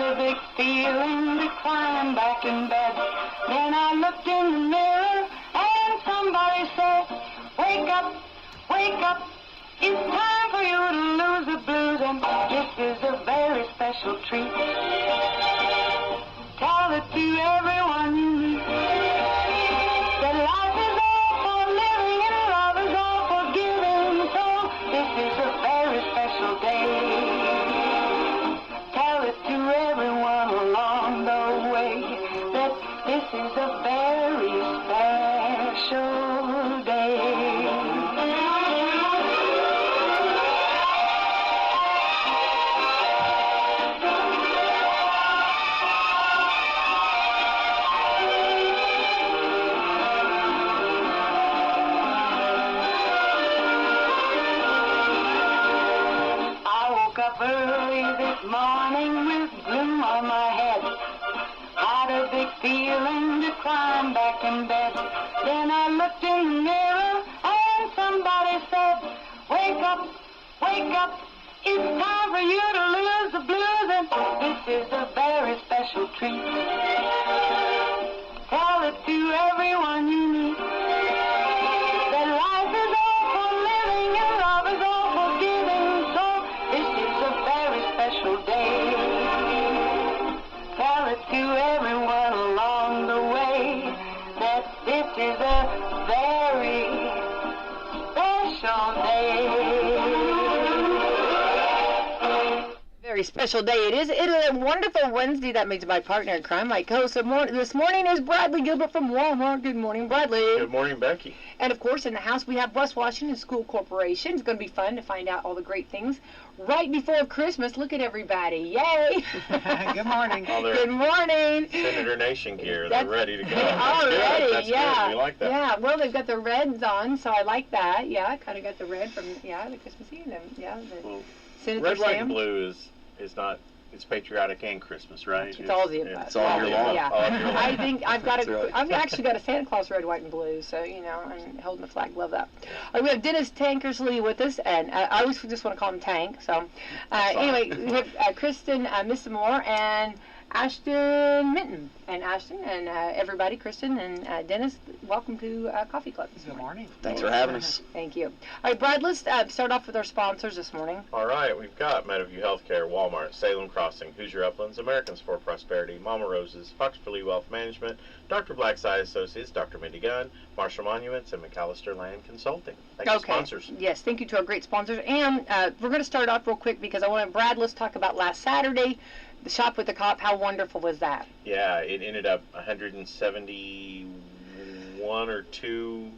a big feeling to climb back in bed. Then I looked in the mirror and somebody said, wake up, wake up. It's time for you to lose the blues, and this is a very special treat. Tell it to everyone you meet. That life is all for living and love is all for giving. So this is a very special day. Tell it to everyone along the way that this is a very special day. Up early this morning with gloom on my head. Had a big feeling to climb back in bed. Then I looked in the mirror and somebody said, wake up, wake up. It's time for you to lose the blues, and this is a very special treat. Tell it to everyone you meet. That life is all for living and love is all for giving. So this is a very special day. Tell it to everyone along the way that this is a very special day. Very special day it is. It is a wonderful Wednesday. That makes my partner in crime, my co-host this morning is Bradley Gilbert from Walmart. Good morning, Bradley. Good morning, Becky. And of course, in the house we have West Washington School Corporation. It's going to be fun to find out all the great things right before Christmas. Look at everybody. Yay! Good morning. Good morning. Senator Nation gear. They're ready to go. Already, That's yeah. Good. We like that. Yeah, well, they've got the reds on, so I like that. Yeah, I kind of got the red from, the Christmas Eve. Well, Senator red, white, Sam. and blue is not, it's patriotic and Christmas, right? It's all the It's all year long. Yeah. All year long. I think I've got Right. I've actually got a Santa Claus red, white, and blue, so, I'm holding the flag. Love that. We have Dennis Tankersley with us, and I always just want to call him Tank, so. Anyway, we have Kristen Missamore and Ashton Minton. And Ashton and everybody, Kristen and Dennis, welcome to Coffee Club this morning. Good morning. Thanks for having us. Thank you. All right, Brad, let's start off with our sponsors this morning. All right, we've got Meadowview Healthcare, Walmart, Salem Crossing, Hoosier Uplands, Americans for Prosperity, Mama Roses, Fox Philly Wealth Management, Dr. Black's Eye Associates, Dr. Mindy Gunn, Marshall Monuments, and McAllister Land Consulting. Thank you, sponsors. Yes, thank you to our great sponsors. And we're going to start off real quick because I want Brad, let's talk about last Saturday, the Shop with the Cop. How wonderful was that? Yeah, it ended up 171 or 2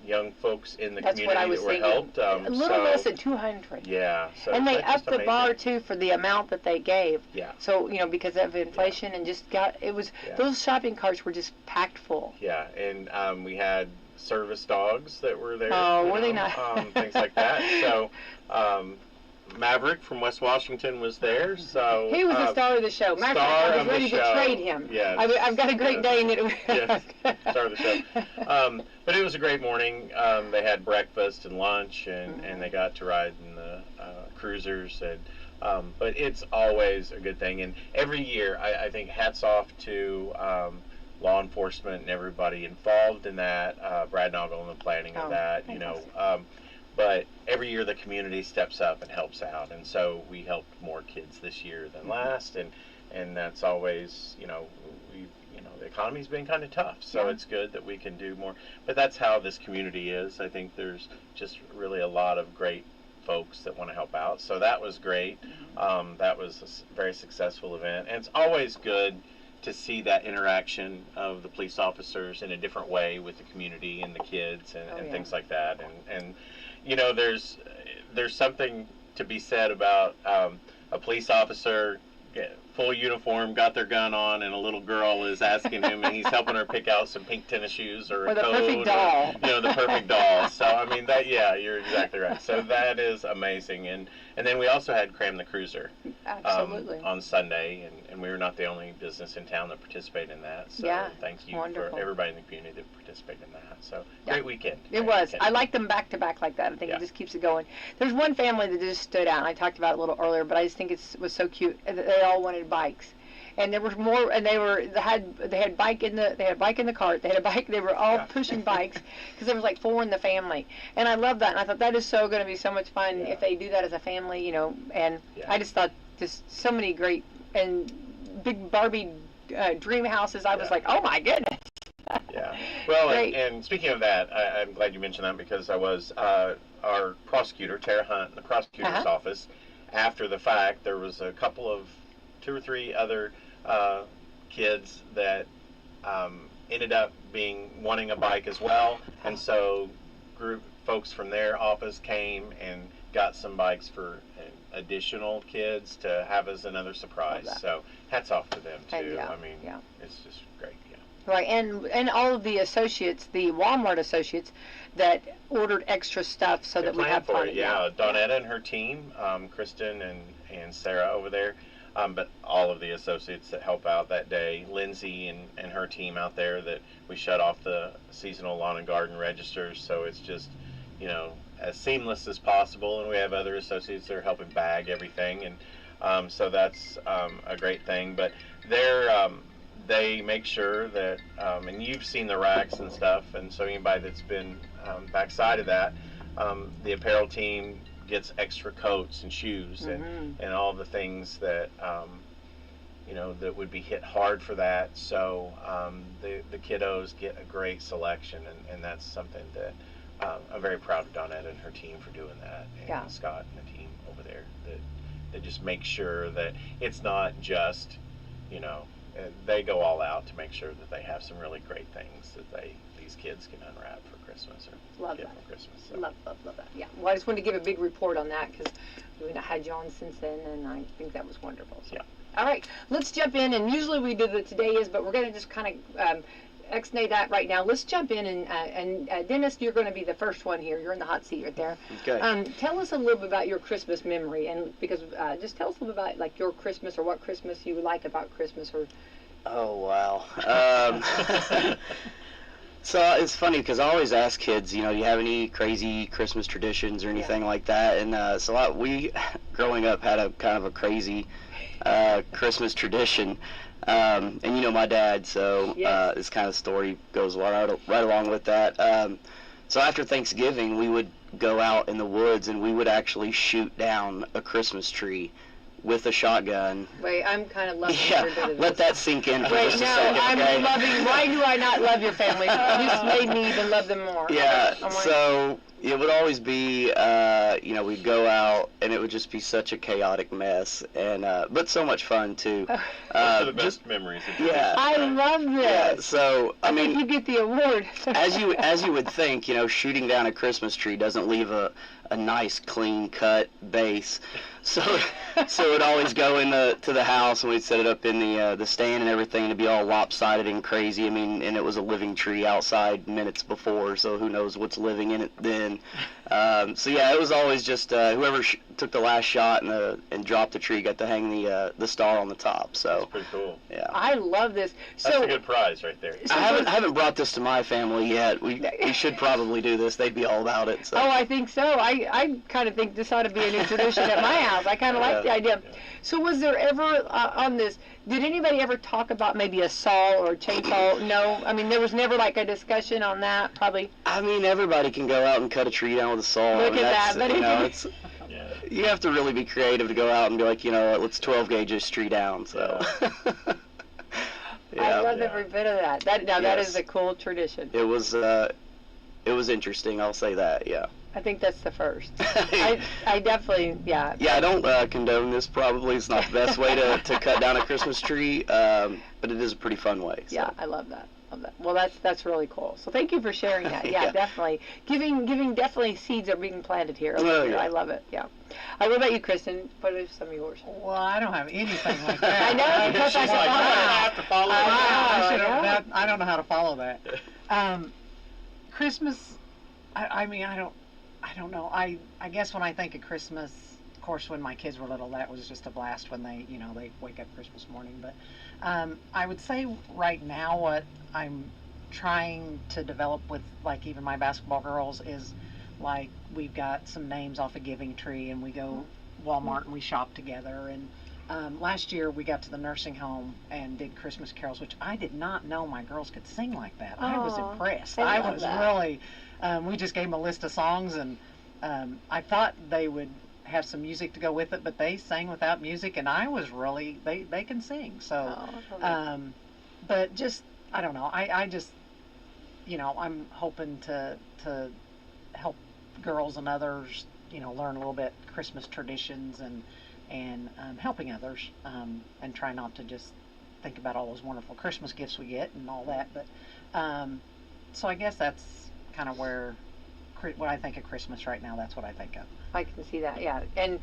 young folks in the community that were helped. A little less than 200. Yeah. So and they that's upped the bar too for the amount that they gave. Yeah. So because of inflation and just those shopping carts were just packed full. Yeah, and we had service dogs that were there. Oh, were they not? Things like that. So. Maverick from West Washington was there, so he was the star of the show. Matter of fact, I was ready to trade him. Yes. I've got a great Dane that. Yes, star of the show. But it was a great morning. They had breakfast and lunch, and they got to ride in the cruisers, and but it's always a good thing. And every year, I think hats off to law enforcement and everybody involved in that. Brad Noggle and the planning of that, but every year the community steps up and helps out, and so we helped more kids this year than last, and that's always, the economy's been kind of tough, so it's good that we can do more. But that's how this community is. I think there's just really a lot of great folks that want to help out, so that was great. That was a very successful event, and it's always good to see that interaction of the police officers in a different way with the community and the kids and things like that, and there's something to be said about a police officer full uniform, got their gun on, and a little girl is asking him, and he's helping her pick out some pink tennis shoes or a the coat, perfect doll. the perfect doll. So I mean you're exactly right. So that is amazing, and then we also had Cram the Cruiser, Absolutely. on Sunday, and we were not the only business in town that participated in that. So thank you wonderful. for everybody in the community that participated in that. So great weekend. It was. I like them back to back like that. I think it just keeps it going. There's one family that just stood out, and I talked about it a little earlier, but I just think it was so cute. They all wanted bikes, and there was more. And they had bike in the cart. They had a bike. They were all pushing bikes because there was like 4 in the family, and I love that. And I thought that is so going to be so much fun if they do that as a family, And I just thought just so many great and big Barbie dream houses. I was like, oh my goodness. Yeah. Well, and speaking of that, I'm glad you mentioned that because I was our prosecutor, Tara Hunt, in the prosecutor's office. After the fact, there was a couple of 2 or 3 other kids that ended up wanting a bike as well, and so folks from their office came and got some bikes for additional kids to have as another surprise. So hats off to them too. I mean, it's just great. Right, and all of the associates, the Walmart associates, that ordered extra stuff so that we have fun. Donetta and her team, Kristen and Sarah over there, but all of the associates that help out that day, Lindsay and her team out there that we shut off the seasonal lawn and garden registers, so it's just, as seamless as possible, and we have other associates that are helping bag everything, and so that's a great thing, but they make sure that, and you've seen the racks and stuff, and so anybody that's been backside of that, the apparel team gets extra coats and shoes and all the things that, that would be hit hard for that. So the kiddos get a great selection, and that's something that I'm very proud of Donetta and her team for doing that, and Scott and the team over there that just make sure that it's not just, they go all out to make sure that they have some really great things that these kids can unwrap for Christmas or get for Christmas. So. Love that. Yeah. Well, I just wanted to give a big report on that because we've not had you on since then, and I think that was wonderful. So. Yeah. All right, let's jump in, and usually we do the today is, but we're going to just kind of ex-nay that right now. Let's jump in, and Dennis, you're going to be the first one here. You're in the hot seat right there. Okay. Tell us a little bit about your Christmas memory, and because just tell us a little bit about like your Christmas or what Christmas you like about Christmas or. Oh wow. So it's funny because I always ask kids, do you have any crazy Christmas traditions or anything like that? And so we, growing up, had a kind of a crazy Christmas tradition. And my dad, so this kind of story goes right along with that. So after Thanksgiving, we would go out in the woods and we would actually shoot down a Christmas tree with a shotgun. Wait, I'm kind of loving every bit of this. Let that sink in for just a second. I'm loving. Why do I not love your family? You just made me even love them more. Yeah. So it would always be, we'd go out and it would just be such a chaotic mess, and but so much fun too. Those are the best memories. I love this. Yeah. So I mean, you get the award. as you would think, shooting down a Christmas tree doesn't leave a nice clean cut base. So it'd always go to the house, and we'd set it up in the stand and everything, and it'd be all lopsided and crazy. I mean, and it was a living tree outside minutes before, so who knows what's living in it then. So yeah, it was always just whoever took the last shot and dropped the tree got to hang the star on the top. So that's pretty cool. Yeah, I love this. That's a good prize right there. I haven't brought this to my family yet. We should probably do this. They'd be all about it. So. Oh, I think so. I kind of think this ought to be a new tradition at my house. I kind of like the idea. Yeah. So was there ever on this? Did anybody ever talk about maybe a saw or a chainsaw? No. I mean, there was never like a discussion on that. Probably. I mean, everybody can go out and cut a tree down with a saw. Look at that. But it's. Yeah. You have to really be creative to go out and be like, let's 12 gauge this tree down. So. Yeah. I love every bit of that. That is a cool tradition. It was interesting. I'll say that. Yeah. I think that's the first. I definitely, yeah. Yeah, I don't condone this. Probably it's not the best way to cut down a Christmas tree, but it is a pretty fun way. So. Yeah, I love that. Love that. Well, that's really cool. So thank you for sharing that. Yeah, Yeah. definitely. Giving definitely seeds are being planted here. Oh, yeah. I love it. Yeah. What about you, Kristen? What are some of yours? Well, I don't have anything like that. I know, because She's I like, saw I that. have to follow I it. know. I should yeah. have. I don't know how to follow that. Christmas. I mean, I don't know. I guess when I think of Christmas, of course, when my kids were little, that was just a blast when they wake up Christmas morning. But I would say right now, what I'm trying to develop with like even my basketball girls is like we've got some names off a Giving Tree, and we go Walmart and we shop together. And last year we got to the nursing home and did Christmas carols, which I did not know my girls could sing like that. I was Aw, impressed. I I love was that. really. We just gave them a list of songs, and I thought they would have some music to go with it, but they sang without music, and I was really they can sing. So, Oh, I love that. but just I don't know. I just I'm hoping to help girls and others learn a little bit Christmas traditions and helping others and try not to just think about all those wonderful Christmas gifts we get and all that. But so I guess that's kind of when I think of Christmas right now, that's what I think of. I can see that, yeah. And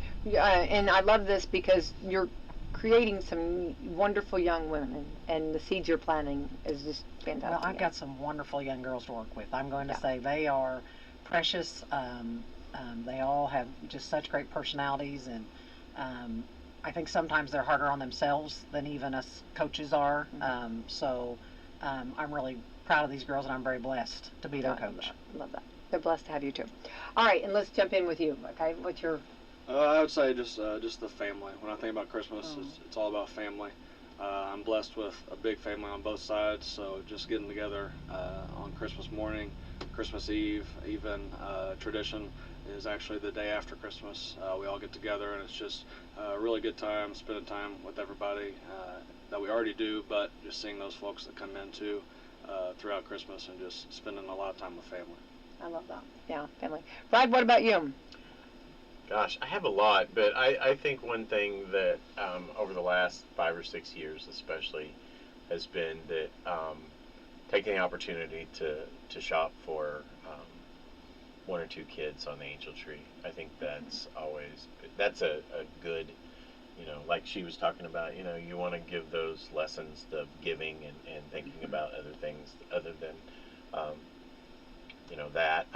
I love this because you're creating some wonderful young women, and the seeds you're planting is just fantastic. Well, I've got some wonderful young girls to work with. I'm going to Yeah. say they are precious. They all have just such great personalities, and I think sometimes they're harder on themselves than even us coaches are. So I'm really proud of these girls, and I'm very blessed to be their I love coach. that. Love that. They're blessed to have you too. All right, and let's jump in with you. Okay, what's your? I would say just the family. When I think about Christmas, Oh. it's all about family. I'm blessed with a big family on both sides, so just getting together on Christmas morning, Christmas Eve, even tradition is actually the day after Christmas. We all get together, and it's just a really good time, spending time with everybody that we already do, but just seeing those folks that come in too throughout Christmas, and just spending a lot of time with family. I love that. Yeah, family. Brad, what about you? Gosh, I have a lot, but I think one thing that over the last 5 or 6 years especially has been that taking the opportunity to shop for one or two kids on the Angel Tree. I think that's a good, like she was talking about, you want to give those lessons of giving and thinking about other things other than, that.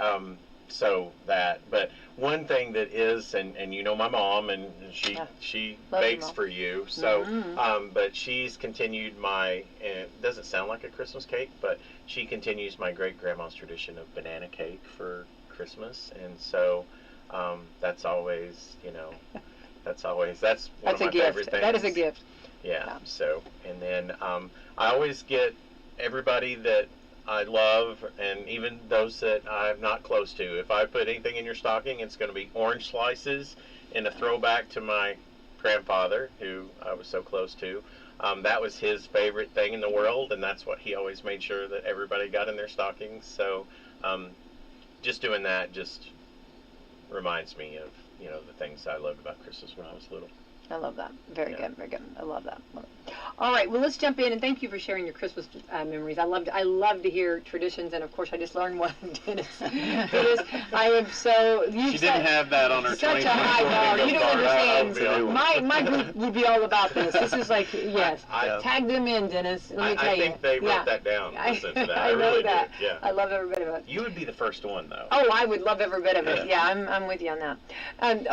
So that, but one thing that is, and my mom, and she Love your bakes mom. for you, so Mhm. but she's continued my, it doesn't sound like a Christmas cake, but she continues my great grandma's tradition of banana cake for Christmas, and so that's always that's one That's of my a gift. favorite things. That is a gift. Yeah. Yeah. So, and then I always get everybody that I love, and even those that I'm not close to. If I put anything in your stocking, it's going to be orange slices in a throwback to my grandfather, who I was so close to. That was his favorite thing in the world, and that's what he always made sure that everybody got in their stockings. So, just doing that just reminds me of the things I loved about Christmas when I was little. I love that. Very Yeah. good. Very good. I love that. Love it. All right. Well, let's jump in, and thank you for sharing your Christmas memories. I love to hear traditions, and of course, I just learned one. Dennis, I am so. She didn't have that on her such a 2024 high bar. bingo You don't card. understand. My group would be all about this. This is like yes. I- Tag them in, Dennis. Let me tell I you. think they wrote Yeah. that down. Listen to that. I know really that. did. Yeah. I love every bit of it. You would be the first one, though. Oh, I would love every bit of it. Yeah. Yeah, I'm with you on that.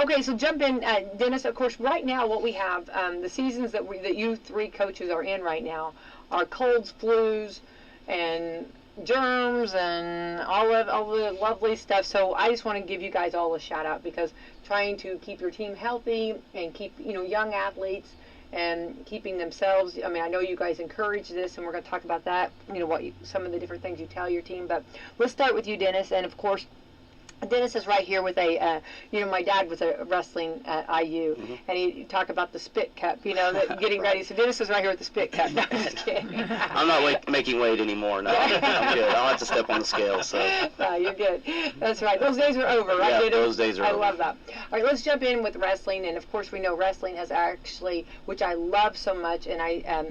Okay, so jump in, Dennis. Of course, right now what we have, the seasons that you three coaches are in right now are colds, flus, and germs, and all the lovely stuff. So I just want to give you guys all a shout out because trying to keep your team healthy and keep young athletes and keeping themselves. I mean, I know you guys encourage this, and we're going to talk about that. Some of the different things you tell your team. But let's start with you, Dennis, and of course. Dennis is right here with a, my dad was a wrestling at IU, and he talked about the spit cup, that getting ready. So Dennis is right here with the spit cup. No, I'm just kidding. I'm not making weight anymore. No, I'm good. I don't have to step on the scale. So. No, you're good. That's right. Those days are over, right, Yeah, Dennis? those days are I over. love that. All right, let's jump in with wrestling, and of course we know wrestling has actually, which I love so much, and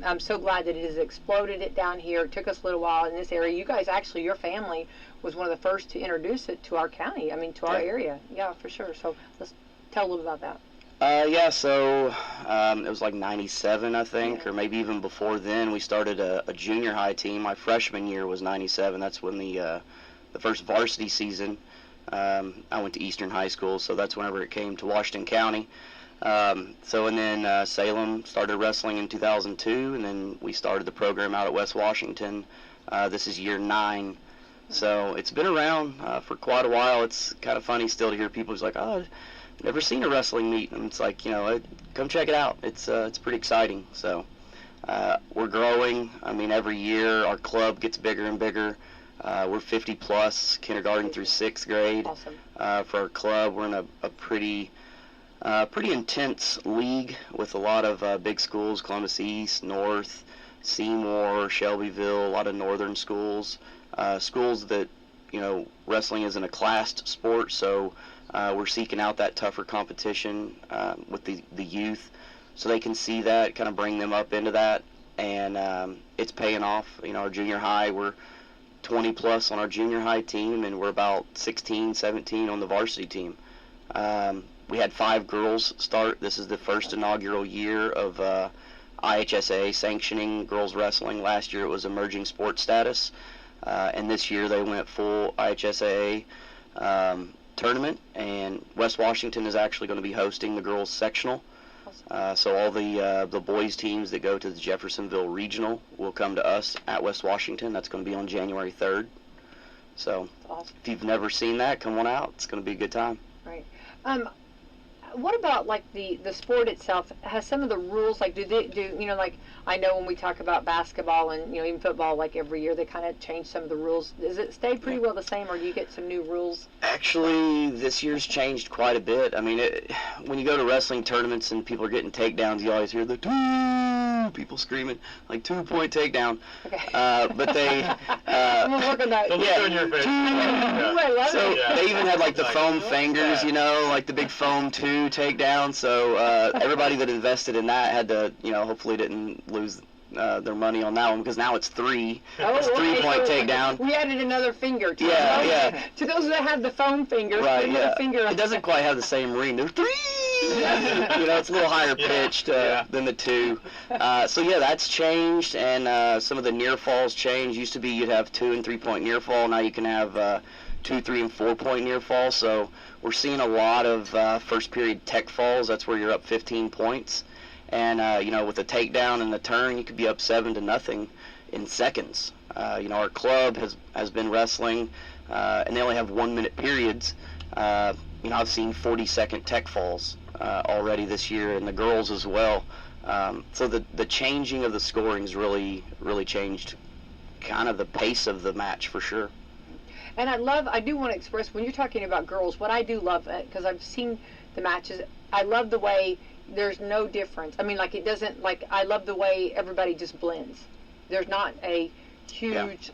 I'm so glad that it has exploded it down here. It took us a little while in this area. You guys actually, your family was one of the first to introduce it to our county, to our area. Yeah, for sure. So let's tell a little about that. So it was like 97, I think, or maybe even before then. We started a junior high team. My freshman year was 97. That's when the first varsity season. I went to Eastern High School, so that's whenever it came to Washington County. And then Salem started wrestling in 2002, and then we started the program out at West Washington. This is year 9. So it's been around for quite a while. It's kind of funny still to hear people who's like, "Oh, I've never seen a wrestling meet," and it's like, come check it out. It's pretty exciting. So we're growing. Every year our club gets bigger and bigger. We're 50 plus, kindergarten through 6th grade. Awesome. For our club, we're in a pretty intense league with a lot of big schools: Columbus East, North, Seymour, Shelbyville, a lot of northern schools. Schools that, wrestling isn't a classed sport, so we're seeking out that tougher competition with the youth, so they can see that, kind of bring them up into that, and it's paying off. Our junior high, we're 20 plus on our junior high team, and we're about 16, 17 on the varsity team. We had 5 girls start. This is the first inaugural year of IHSA sanctioning girls wrestling. Last year it was emerging sports status. And this year they went full IHSAA tournament, and West Washington is actually going to be hosting the girls sectional. So all the boys teams that go to the Jeffersonville Regional will come to us at West Washington. That's going to be on January 3rd. So Awesome. If you've never seen that, come on out. It's going to be a good time. Right. What about the sport itself? Has some of the rules, like I know when we talk about basketball and even football, like every year they kind of change some of the rules. Does it stay pretty well the same, or do you get some new rules? Actually, this year's changed quite a bit. When you go to wrestling tournaments and people are getting takedowns, you always hear the people screaming, like 2-point takedown. Okay. But they I'm gonna work on that. The look on your face. I love So it. Yeah. they even had like the Like, foam fingers, like the big foam 2 takedown. So everybody that invested in that had to, hopefully didn't lose their money on that one, because now it's 3. It's 3-point takedown. We added another finger to Yeah, it. yeah. To those that have the foam fingers, Right, put another yeah. finger. It doesn't quite have the same ring. There's 3. It's a little higher pitched than the 2. So yeah, that's changed, and some of the near falls changed. Used to be you'd have 2 and 3-point near fall. Now you can have 2, 3, and 4-point near fall. So we're seeing a lot of first period tech falls. That's where you're up 15 points. And, with the takedown and the turn, you could be up 7-0 in seconds. Our club has been wrestling, and they only have 1-minute periods. I've seen 40-second tech falls already this year, and the girls as well. So the changing of the scoring's really, really changed kind of the pace of the match for sure. And I do want to express, when you're talking about girls, what I do love, because I've seen the matches, I love the way there's no difference. It doesn't, I love the way everybody just blends. There's not a huge,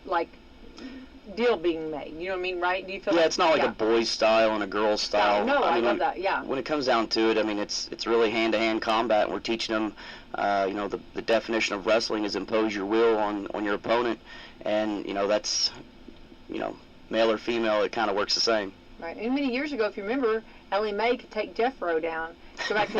deal being made. You know what I mean, right? Do you feel it's not like a boys style and a girls style. No, I love that, yeah. When it comes down to it, it's really hand-to-hand combat, and we're teaching them, the definition of wrestling is impose your will on your opponent, and, that's, male or female, it kind of works the same. Right. And many years ago, if you remember, Ellie Mae could take Jeffro down. Go back to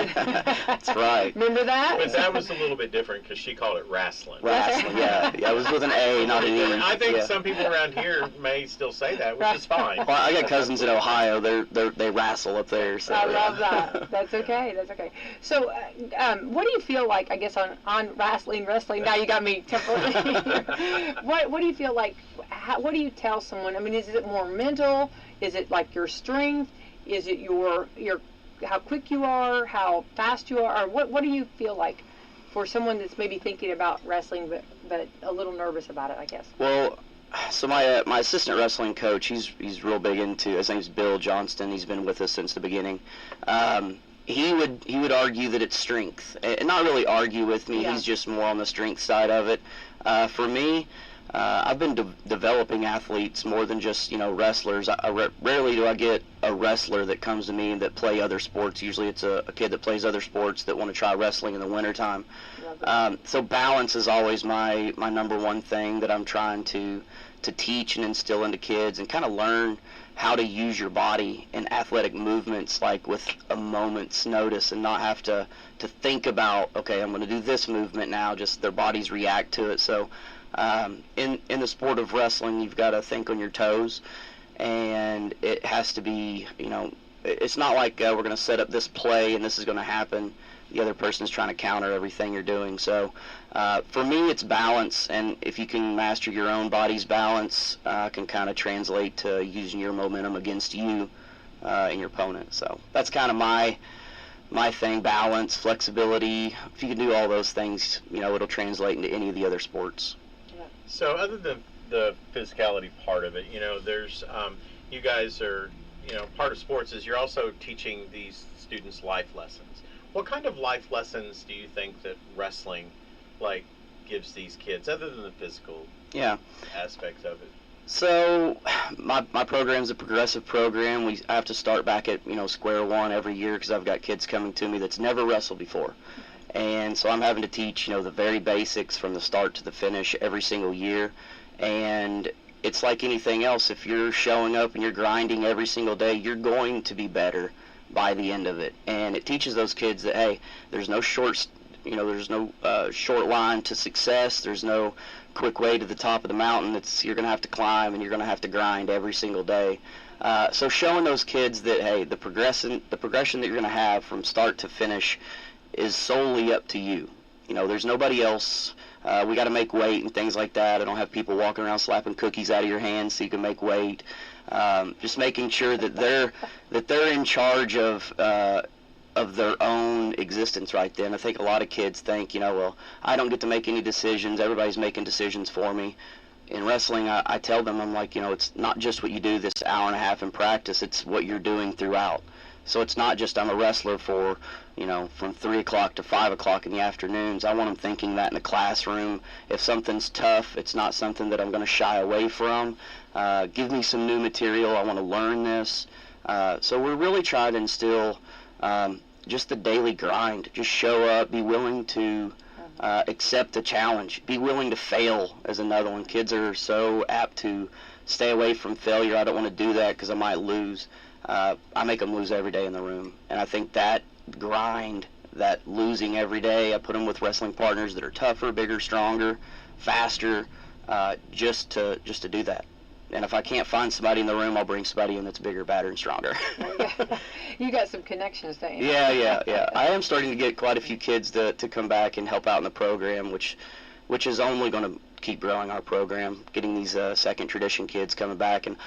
That's right. Remember that? But that was a little bit different because she called it wrestling. Wrestling, yeah. It was with an A, not an E. I think yeah. some people around here may still say that, which is fine. Well, I got cousins in Ohio. They wrestle up there. So, I love that. That's okay. That's okay. So, what do you feel like? I guess on wrestling. Now you got me temporarily. What do you feel like? What do you tell someone? Is it more mental? Is it like your strength? Is it your how quick you are, how fast you are, or what do you feel like for someone that's maybe thinking about wrestling but a little nervous about it, I guess? Well, So my assistant wrestling coach, he's real big into. His name's Bill Johnston. He's been with us since the beginning. He would argue that it's strength, and not really argue with me. Yeah. He's just more on the strength side of it. For me, I've been developing athletes more than just wrestlers. Rarely do I get a wrestler that comes to me that play other sports. Usually it's a kid that plays other sports that want to try wrestling in the wintertime. So balance is always my number one thing that I'm trying to teach and instill into kids, and kind of learn how to use your body in athletic movements, like with a moment's notice, and not have to think about, okay, I'm going to do this movement now, just their bodies react to it. So in the sport of wrestling, you've got to think on your toes, and it has to be, it's not like we're going to set up this play and this is going to happen. The other person's trying to counter everything you're doing. So for me, it's balance, and if you can master your own body's balance, can kind of translate to using your momentum against you and your opponent. So that's kind of my thing: balance, flexibility. If you can do all those things, it'll translate into any of the other sports. So other than the physicality part of it, there's you guys are, part of sports is you're also teaching these students life lessons. What kind of life lessons do you think that wrestling gives these kids, other than the physical aspects of it? So my program's a progressive program. I have to start back at square one every year, because I've got kids coming to me that's never wrestled before. And so I'm having to teach the very basics from the start to the finish every single year. And it's like anything else. If you're showing up and you're grinding every single day, you're going to be better by the end of it. And it teaches those kids that, hey, there's no short line to success. There's no quick way to the top of the mountain. You're going to have to climb, and you're going to have to grind every single day. So showing those kids that, hey, the progression that you're going to have from start to finish is solely up to you. There's nobody else. We got to make weight and things like that. I don't have people walking around slapping cookies out of your hands so you can make weight. Just making sure that they're in charge of their own existence right then. I think a lot of kids think, well, I don't get to make any decisions. Everybody's making decisions for me. In wrestling, I tell them, I'm like, it's not just what you do this hour and a half in practice. It's what you're doing throughout. So it's not just I'm a wrestler for, from 3 o'clock to 5 o'clock in the afternoons. I want them thinking that in the classroom. If something's tough, it's not something that I'm going to shy away from. Give me some new material. I want to learn this. So we're really trying to instill just the daily grind. Just show up, be willing to accept the challenge, be willing to fail is another one. Kids are so apt to stay away from failure. I don't want to do that because I might lose. I make them lose every day in the room, and I think that grind, that losing every day, I put them with wrestling partners that are tougher, bigger, stronger, faster, just to do that. And if I can't find somebody in the room, I'll bring somebody in that's bigger, badder, and stronger. You got some connections, don't you? Yeah. I am starting to get quite a few kids to come back and help out in the program, which is only going to keep growing our program, getting these second tradition kids coming back. And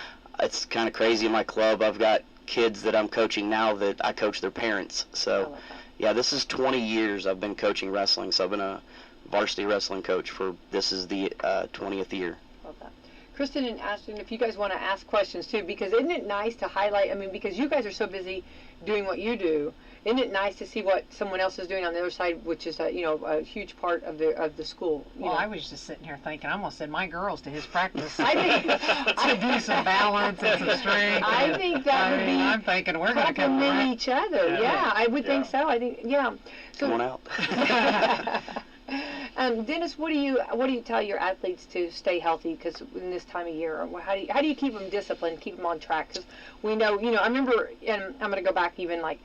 it's kind of crazy in my club. I've got kids that I'm coaching now that I coach their parents. So, yeah, this is 20 years I've been coaching wrestling. So I've been a varsity wrestling coach this is the 20th year. Love that. Kristen and Ashton, if you guys want to ask questions too, because isn't it nice to highlight, because you guys are so busy doing what you do, isn't it nice to see what someone else is doing on the other side, which is a huge part of the school? I was just sitting here thinking, I'm going to send my girls to his practice I think to do some balance and some strength. I think that would be I'm thinking we're going to come complement each other. Yeah, I would think so. I think, So, come on out. Dennis, what do you tell your athletes to stay healthy? Because in this time of year, how do you keep them disciplined, keep them on track? Because we know, I remember, and I'm going to go back even like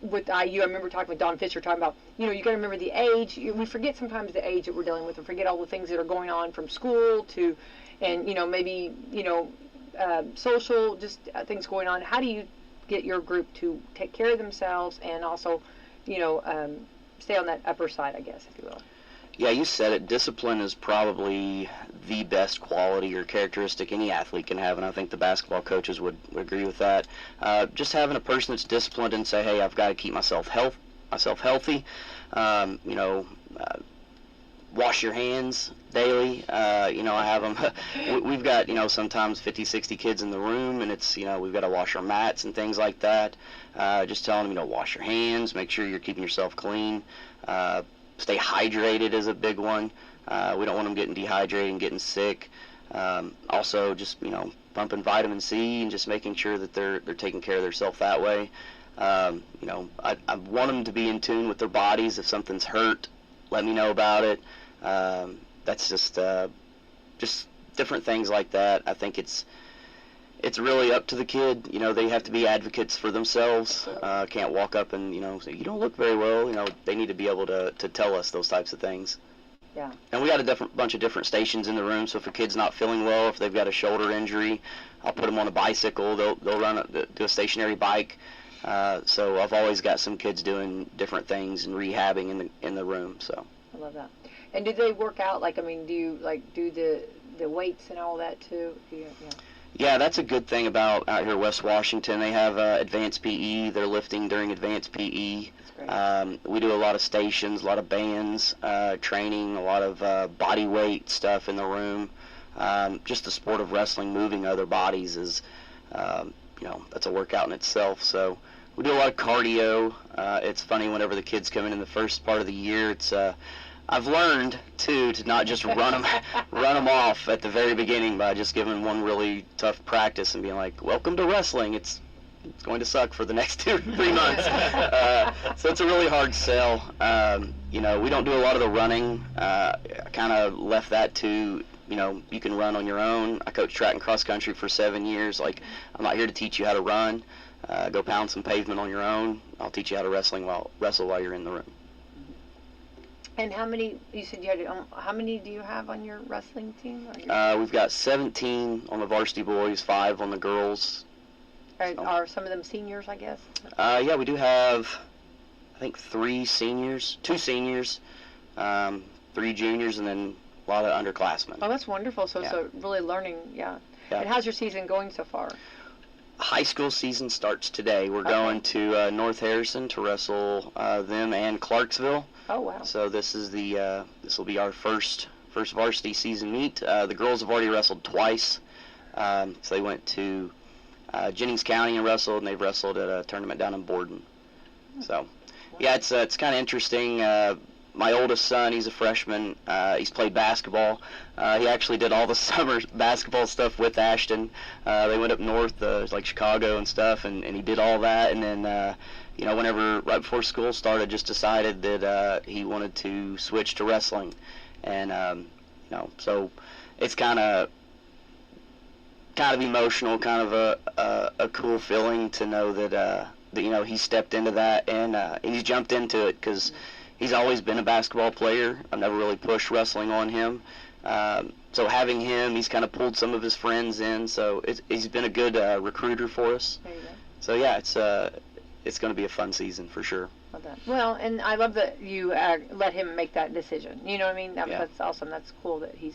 with IU, I remember talking with Don Fisher, talking about, you got to remember the age. We forget sometimes the age that we're dealing with, and forget all the things that are going on from school to, and maybe social, just things going on. How do you get your group to take care of themselves and also, stay on that upper side, I guess, if you will? Yeah, you said it. Discipline is probably the best quality or characteristic any athlete can have, and I think the basketball coaches would agree with that. Just having a person that's disciplined and say, hey, I've got to keep myself healthy. wash your hands daily. You know, I have them. We've got, you know, sometimes 50, 60 kids in the room, and it's, you know, we've got to wash our mats and things like that. Just telling them, you know, wash your hands, make sure you're keeping yourself clean. Stay hydrated is a big one. We don't want them getting dehydrated and getting sick. Also, just, you know, pumping vitamin C and just making sure that they're taking care of themselves that way. You know, I want them to be in tune with their bodies. If something's hurt, let me know about it. That's just different things like that. I think it's really up to the kid. You know, they have to be advocates for themselves. Can't walk up and, you know, say, you don't look very well. You know, they need to be able to tell us those types of things. Yeah. And we got a bunch of different stations in the room, so if a kid's not feeling well, if they've got a shoulder injury, I'll put them on a bicycle. They'll do a stationary bike. So I've always got some kids doing different things and rehabbing in the room. So I love that. And do they work out? Like, I mean, do you like do the weights and all that too? Yeah, that's a good thing about out here in West Washington. They have advanced PE. They're lifting during advanced PE. We do a lot of stations, a lot of bands, training, a lot of body weight stuff in the room. Just the sport of wrestling, moving other bodies is, you know, that's a workout in itself. So we do a lot of cardio. It's funny whenever the kids come in the first part of the year. It's I've learned too to not just run them off at the very beginning by just giving one really tough practice and being like, "Welcome to wrestling. It's going to suck for the next 2 or 3 months." So it's a really hard sell. You know, we don't do a lot of the running. I kind of left that to, you know, you can run on your own. I coached track and cross country for 7 years. Like, I'm not here to teach you how to run. Go pound some pavement on your own. I'll teach you how to wrestle while you're in the room. And how many? You said you had. How many do you have on your wrestling team? We've got 17 on the varsity boys, 5 on the girls. Are some of them seniors, I guess? Yeah, we do have, I think, 3 seniors, 2 seniors, 3 juniors, and then a lot of underclassmen. Oh, that's wonderful. So, Yeah. so really learning, yeah. And how's your season going so far? High school season starts today. We're going to North Harrison to wrestle them and Clarksville. Oh, wow. So this will be our first varsity season meet. The girls have already wrestled twice. So they went to Jennings County and wrestled, and they've wrestled at a tournament down in Borden. So, yeah, it's kind of interesting. My oldest son, he's a freshman. He's played basketball. He actually did all the summer basketball stuff with Ashton. They went up north, like Chicago and stuff, and he did all that. And then, you know, right before school started, just decided that he wanted to switch to wrestling. And, you know, so it's kind of emotional, kind of a cool feeling to know that you know, he stepped into that and he's jumped into it, because he's always been a basketball player. I've never really pushed wrestling on him. So having him, he's kind of pulled some of his friends in. So he's been a good recruiter for us. There you go. So yeah, it's going to be a fun season for sure. Love that. Well, and I love that you let him make that decision. You know what I mean? Yeah. That's awesome. That's cool that he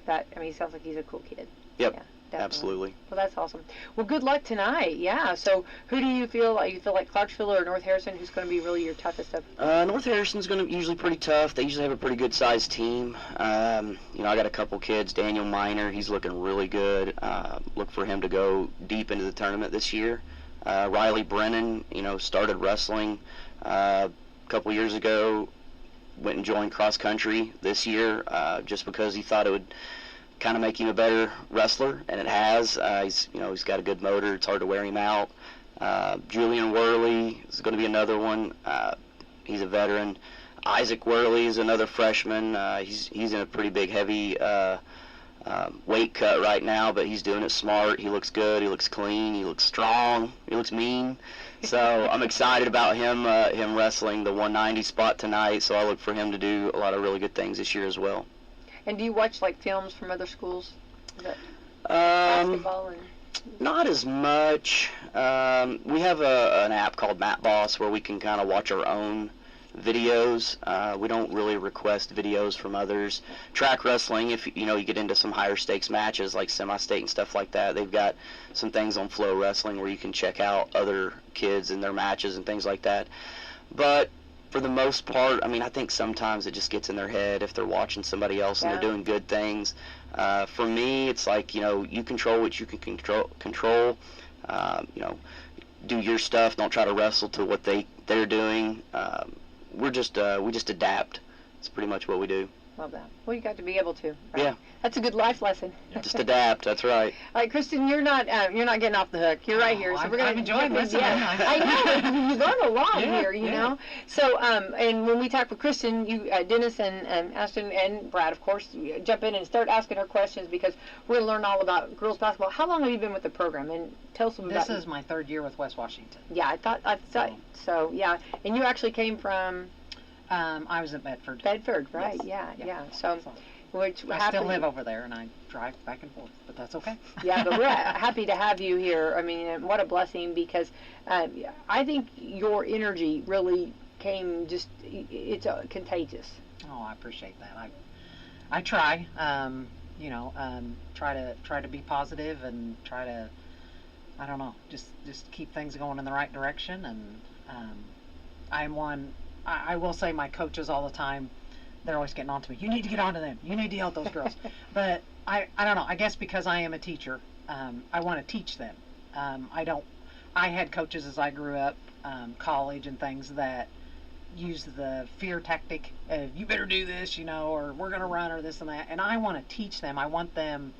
sounds like he's a cool kid. Yep. Yeah. Definitely. Absolutely. Well, that's awesome. Well, good luck tonight. Yeah. So, who do you feel like? You feel like Clarksville or North Harrison? Who's going to be really your toughest up? North Harrison's going to usually pretty tough. They usually have a pretty good sized team. You know, I got a couple kids. Daniel Miner, he's looking really good. Look for him to go deep into the tournament this year. Riley Brennan, you know, started wrestling a couple years ago. Went and joined cross country this year just because he thought it would kind of make him a better wrestler, and it has. He's got a good motor. It's hard to wear him out. Julian Worley is going to be another one. He's a veteran. Isaac Worley is another freshman. He's in a pretty big, heavy weight cut right now, but he's doing it smart. He looks good. He looks clean. He looks strong. He looks mean. So I'm excited about him wrestling the 190 spot tonight. So I look for him to do a lot of really good things this year as well. And do you watch like films from other schools? Basketball and not as much. We have an app called Map Boss where we can kind of watch our own videos. We don't really request videos from others. Track wrestling, if you get into some higher stakes matches like semi-state and stuff like that, they've got some things on Flow Wrestling where you can check out other kids and their matches and things like that. But for the most part, I mean, I think sometimes it just gets in their head if they're watching somebody else and Yeah. they're doing good things. For me, it's like, you control what you can control. Do your stuff. Don't try to wrestle to what they're doing. We just adapt. It's pretty much what we do. Love that. Well, you got to be able to. Right? Yeah. That's a good life lesson. Just adapt. That's right. All right, Kristen, you're not getting off the hook. You're right here. So I'm enjoying listening. Yeah, I know. You learn a lot Yeah, here, you yeah. know. So, and when we talk with Kristen, you, Dennis and Ashton and Brad, of course, you jump in and start asking her questions because we're going to learn all about girls basketball. How long have you been with the program? And tell us about. This is my 3rd year with West Washington. Yeah, I thought so. Yeah, and you actually came from I was at Bedford. Bedford, right? Yes. Yeah. So, which I happily- still live over there, and I drive back and forth, but that's okay. Yeah, but we're happy to have you here. I mean, and what a blessing because I think your energy really came it's contagious. Oh, I appreciate that. I try, try to be positive and try to, I don't know, just keep things going in the right direction. And I will say my coaches all the time, they're always getting on to me. You need to get on to them. You need to help those girls. But I don't know. I guess because I am a teacher, I want to teach them. I had coaches as I grew up, college and things that use the fear tactic of you better do this, or we're going to run or this and that. And I want to teach them. I want them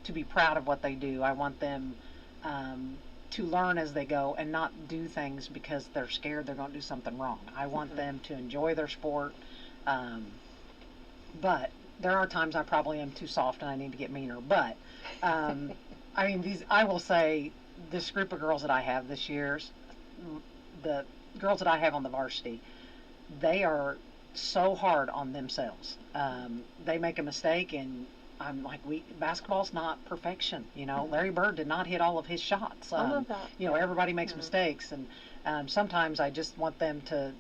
to be proud of what they do. I want them to learn as they go and not do things because they're scared they're going to do something wrong. I want them to enjoy their sport. But there are times I probably am too soft and I need to get meaner. But I will say this group of girls that I have this year's, the girls that I have on the varsity, they are so hard on themselves. They make a mistake and I'm like, basketball's not perfection. Larry Bird did not hit all of his shots. I love that. Everybody makes mistakes, and sometimes I just want them to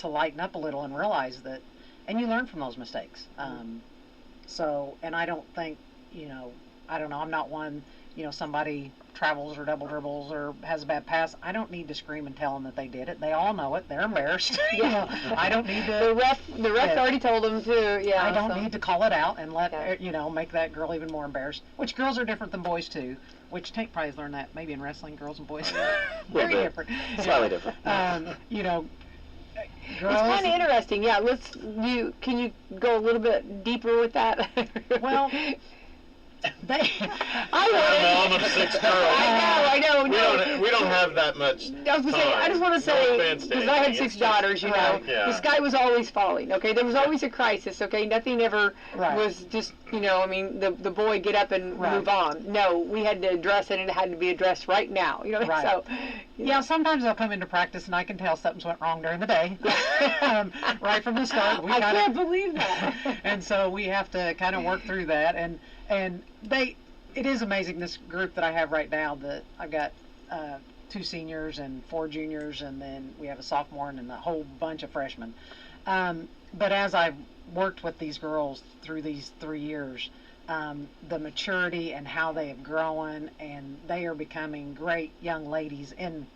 lighten up a little and realize that, and you learn from those mistakes. And I don't think, I don't know, I'm not one, somebody travels or double dribbles or has a bad pass. I don't need to scream and tell them that they did it. They all know it. They're embarrassed. I don't need to. The ref already told them to. Yeah. I don't need to call it out and let make that girl even more embarrassed. Which girls are different than boys too. Which Tank probably has learned that maybe in wrestling, girls and boys very different. Slightly different. Girls. It's kind of interesting. Yeah. Can you go a little bit deeper with that? Well. I'm a mom of 6 girls. I know. We don't have that much. I was gonna say, I just want to say, because I had 6 daughters, Yeah. the sky was always falling, okay? There was always a crisis, okay? Nothing ever was just, the boy get up and move on. No, we had to address it, and it had to be addressed right now, Right. So, yeah, sometimes they'll come into practice, and I can tell something's went wrong during the day. Right from the start. I can't believe that. And so we have to kind of work through that, and it is amazing, this group that I have right now, that I've got 2 seniors and 4 juniors, and then we have a sophomore and then a whole bunch of freshmen. But as I've worked with these girls through these 3 years, the maturity and how they have grown, and they are becoming great young ladies in,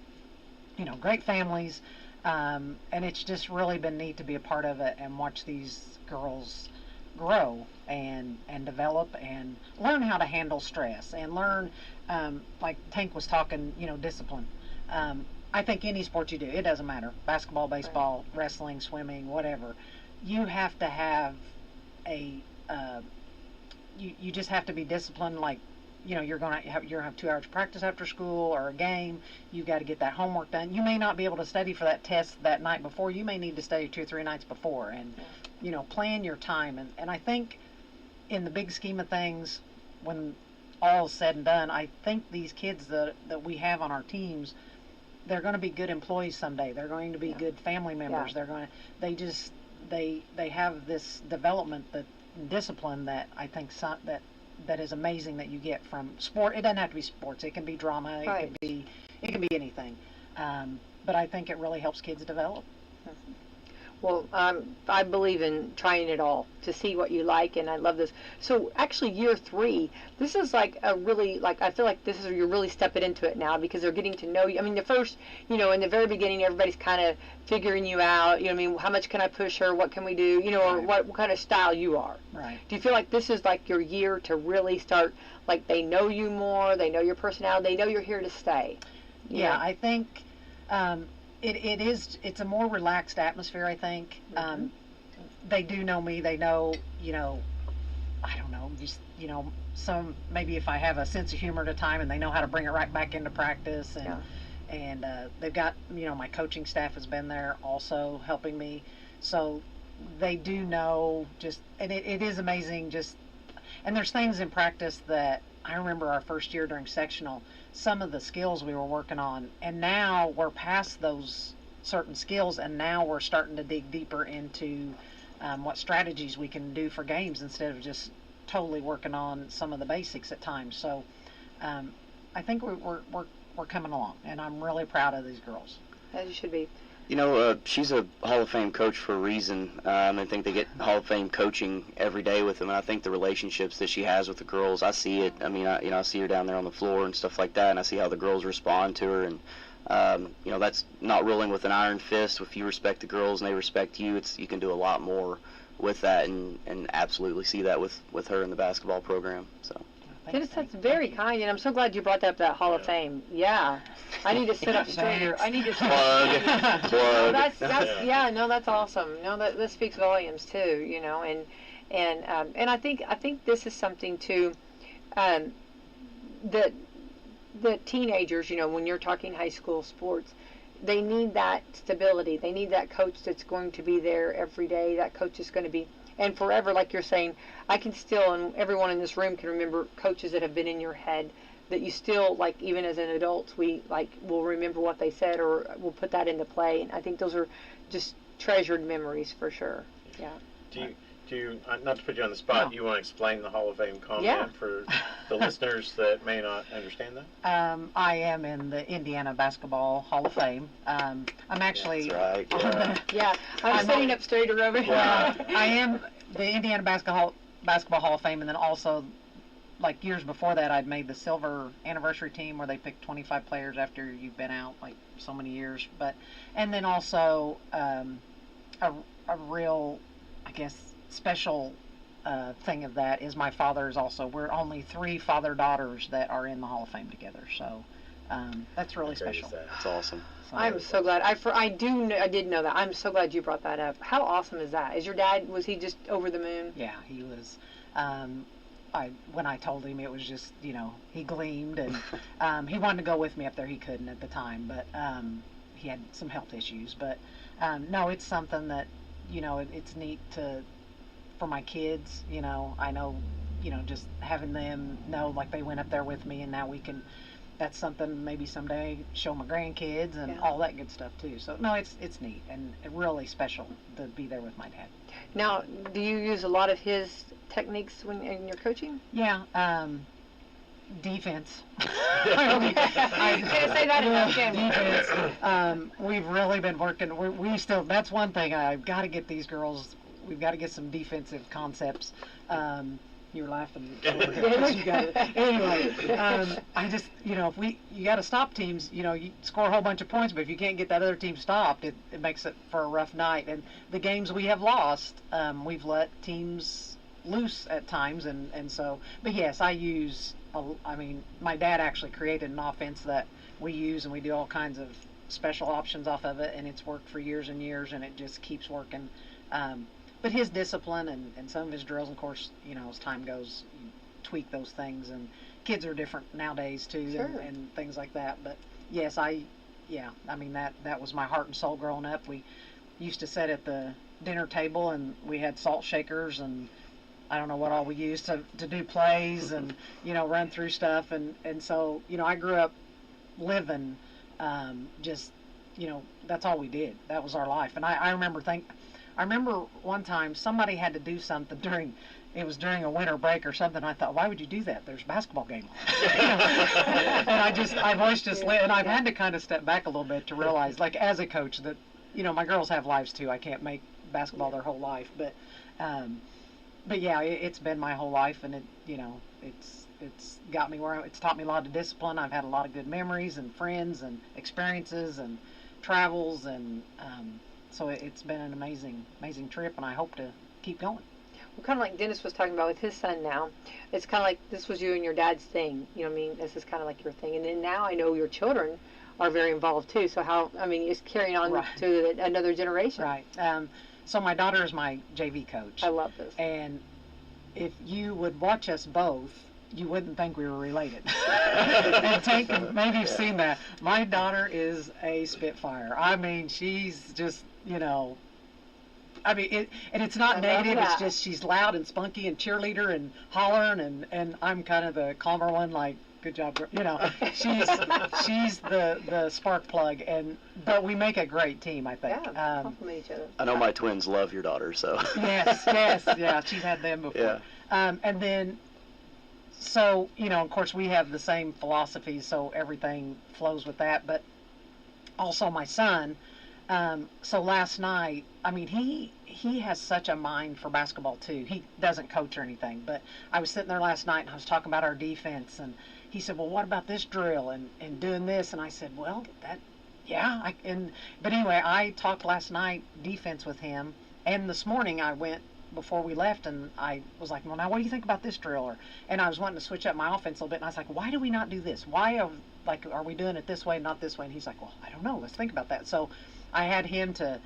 great families, and it's just really been neat to be a part of it and watch these girls grow and develop and learn how to handle stress and learn, like Tank was talking, discipline. I think any sport you do, it doesn't matter, basketball, baseball, wrestling, swimming, whatever, you have to have you just have to be disciplined. Like, you're going to have 2 hours of practice after school or a game. You got to get that homework done. You may not be able to study for that test that night before. You may need to study 2 or 3 nights before, and plan your time. And I think in the big scheme of things, when all is said and done, I think these kids that we have on our teams, they're going to be good employees someday. They're going to be good family members. They have this development, discipline that I think that is amazing that you get from sport. It doesn't have to be sports. It can be drama. It can be anything. But I think it really helps kids develop. Well, I believe in trying it all to see what you like, and I love this. So actually, year 3, this is like a really, like, I feel like this is, you're really stepping into it now because they're getting to know you. I mean, the first, in the very beginning, everybody's kind of figuring you out. I mean, how much can I push her? What can we do? Or what kind of style you are. Right. Do you feel like this is like your year to really start, like, they know you more, they know your personality, they know you're here to stay? Yeah, I think it's a more relaxed atmosphere, I think. They do know me. They know, I don't know, just, some, maybe if I have a sense of humor at a time, and they know how to bring it right back into practice. And they've got, my coaching staff has been there also helping me. So they do know and it is amazing and there's things in practice that I remember our first year during sectional, some of the skills we were working on, and now we're past those certain skills, and now we're starting to dig deeper into what strategies we can do for games instead of just totally working on some of the basics at times. So I think we're coming along, and I'm really proud of these girls. As you should be. She's a Hall of Fame coach for a reason. I think they get Hall of Fame coaching every day with them, and I think the relationships that she has with the girls, I see it. I mean, I see her down there on the floor and stuff like that, and I see how the girls respond to her, and that's not ruling with an iron fist. If you respect the girls and they respect you, you can do a lot more with that, and absolutely see that with her in the basketball program. So. Dennis, that's very kind, and I'm so glad you brought up that Hall of Fame. Yeah, I need to sit up straighter. I need to plug. No, that's awesome. No, that speaks volumes too. And I think this is something too, that the teenagers, when you're talking high school sports, they need that stability. They need that coach that's going to be there every day. That coach is going to be. And forever, like you're saying, I can still, and everyone in this room can remember coaches that have been in your head that you still, like, even as an adult, will remember what they said or will put that into play. And I think those are just treasured memories for sure. Yeah. Do you, not to put you on the spot, do you want to explain the Hall of Fame comment for the listeners that may not understand that? I am in the Indiana Basketball Hall of Fame. I'm actually... That's right, yeah. I'm sitting up straighter over here. I am the Indiana Basketball Hall of Fame, and then also, like, years before that, I'd made the silver anniversary team where they pick 25 players after you've been out, like, so many years. And then also a real, I guess, special thing of that is my father is also, we're only 3 father-daughters that are in the Hall of Fame together, so that's really special. That's awesome. So, I'm so glad. I did know that. I'm so glad you brought that up. How awesome is that? Is your dad, was he just over the moon? Yeah, he was. When I told him, it was just, he gleamed, and he wanted to go with me up there. He couldn't at the time, but he had some health issues. But no, it's something that, it's neat for my kids, I know, just having them know, like, they went up there with me, and now that's something maybe someday show my grandkids and all that good stuff too. So no, it's neat and really special to be there with my dad. Now, do you use a lot of his techniques when in your coaching? Yeah, defense. I can't say that enough, can we? Defense. We've really been working. We still. That's one thing I've got to get these girls. We've got to get some defensive concepts. You're laughing. You got it. Anyway, I just, if you got to stop teams. You score a whole bunch of points, but if you can't get that other team stopped, it makes it for a rough night. And the games we have lost, we've let teams loose at times, and so. But yes, I use. My dad actually created an offense that we use, and we do all kinds of special options off of it, and it's worked for years and years, and it just keeps working. But his discipline and some of his drills, of course, as time goes, you tweak those things, and kids are different nowadays too, sure. and things like that. But yes, that was my heart and soul growing up. We used to sit at the dinner table, and we had salt shakers, and I don't know what all we used to do plays and run through stuff, and so I grew up living that's all we did. That was our life. And I remember one time somebody had to do something during a winter break or something. I thought, why would you do that? There's a basketball game on. And I've always just and I've had to kind of step back a little bit to realize, like, as a coach, that my girls have lives too. I can't make basketball their whole life, but yeah, it's been my whole life, and it's got me where it's taught me a lot of discipline. I've had a lot of good memories and friends and experiences and travels, and so it's been an amazing trip, and I hope to keep going. Well, kind of like Dennis was talking about with his son now, it's kind of like this was you and your dad's thing. You know what I mean? This is kind of like your thing. And then now I know your children are very involved too. So it's carrying on Right. to another generation. Right. So my daughter is my JV coach. I love this. And if you would watch us both, you wouldn't think we were related. And Tank, maybe you've seen that. My daughter is a Spitfire. I mean, she's just, and it's not I love negative. that. It's just she's loud and spunky and cheerleader and hollering, and I'm kind of the calmer one, like, good job, girl. She's the spark plug, but we make a great team, I think. Yeah, compliment each other. I know my twins love your daughter, so. Yes, yeah, she's had them before. Yeah. And then, so, of course we have the same philosophies, so everything flows with that, but also my son, so last night, he has such a mind for basketball too. He doesn't coach or anything, but I was sitting there last night and I was talking about our defense, and he said, well, what about this drill and doing this? And I said, well, but anyway, I talked last night defense with him, and this morning I went before we left, and I was like, well, now what do you think about this drill? And I was wanting to switch up my offense a little bit, and I was like, why do we not do this? Why are we doing it this way, not this way? And he's like, well, I don't know. Let's think about that. So I had him to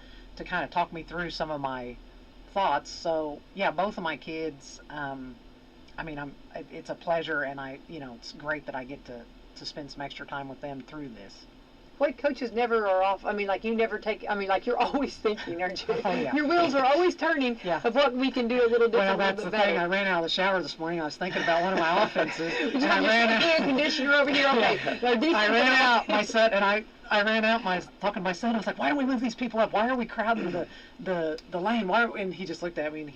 kind of talk me through some of my thoughts. So yeah, both of my kids, it's a pleasure, and it's great that I get to spend some extra time with them through this. Boy, coaches never are off. You never take. You're always thinking, aren't you? Oh, yeah. Your wheels are always turning Yeah. of what we can do a little different. Well, that's a little the bit thing. better. I ran out of the shower this morning. I was thinking about one of my offenses. You and I ran got your air conditioner over here. Okay. I ran out my son, and I ran out talking to my son. I was like, why don't we move these people up? Why are we crowding the lane? And he just looked at me, and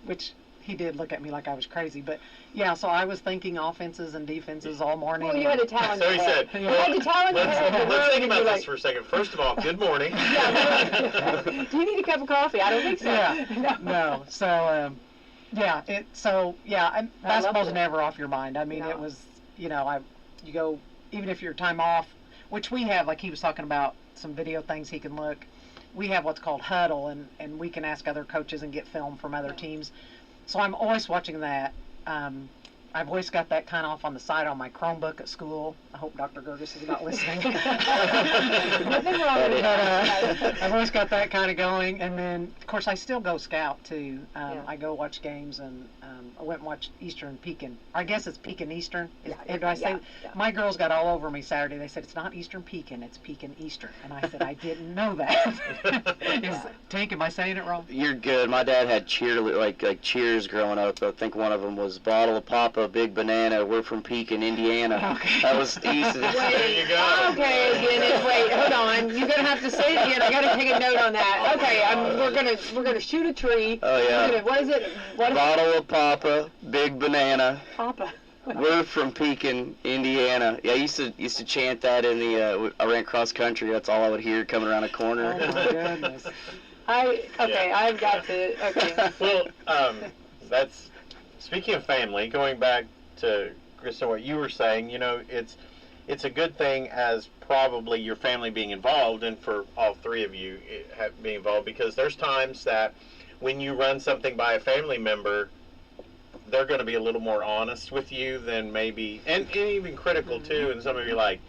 which he did look at me like I was crazy. But yeah, so I was thinking offenses and defenses all morning. Well, you had a talent. So he said, You had the talent. let's think about this for a second. First of all, good morning. Yeah, do you need a cup of coffee? I don't think so. Yeah. No. So, basketball's it. never off your mind. No. It was, you go, even if your time off, which we have, like he was talking about, some video things he can look. We have what's called Huddle, and we can ask other coaches and get film from other teams. So I'm always watching that. I've always got that kind of off on the side on my Chromebook at school. I hope Dr. Gerges is not listening. Nothing wrong with that. I've always got that kind of going, and then of course I still go scout too. Yeah. I go watch games, and I went and watched Eastern Pekin. I guess it's Pekin Eastern. Yeah, Do I say? yeah. My girls got all over me Saturday. They said it's not Eastern Pekin, it's Pekin Eastern, and I said I didn't know that. Tank, am I saying it wrong? You're good. My dad had like cheers growing up. I think one of them was Bottle of Papa, Big Banana. We're from Pekin, Indiana. Okay. That was easy. There you go. Okay, Dennis, wait, hold on. You're gonna have to say it again. I gotta take a note on that. Okay, we're gonna shoot a tree. Oh, yeah. What is it? Bottle of Papa, Big Banana. Papa. We're from Pekin, Indiana. Yeah, I used to chant that in the. I ran cross country. That's all I would hear coming around a corner. Oh my goodness. I've got to. Okay. Well, that's speaking of family. Going back to Krista, what you were saying, it's a good thing as probably your family being involved, and for all three of you being involved, because there's times that when you run something by a family member, they're going to be a little more honest with you than maybe, and even critical too. And some of you are like,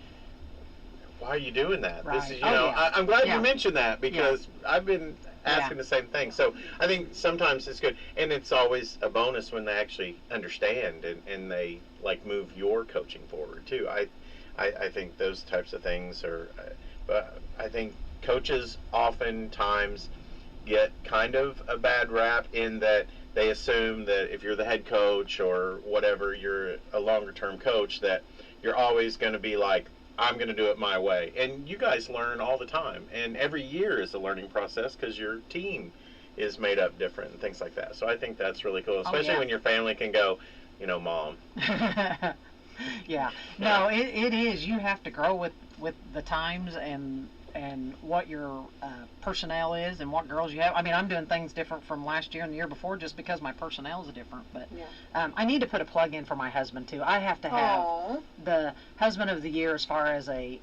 why are you doing that? Right. This is, Yeah. I'm glad Yeah. you mentioned that, because I've been asking the same thing. So I think sometimes it's good, and it's always a bonus when they actually understand and they like move your coaching forward too. I think those types of things are, but I think coaches oftentimes get kind of a bad rap in that they assume that if you're the head coach or whatever, you're a longer term coach, that you're always going to be like, I'm going to do it my way. And you guys learn all the time. And every year is a learning process because your team is made up different and things like that. So I think that's really cool, especially when your family can go, Mom. Yeah. No, it is. You have to grow with the times, and and what your personnel is and what girls you have. I mean, I'm doing things different from last year and the year before just because my personnel is different. But I need to put a plug in for my husband too. I have to have the husband of the year as far as a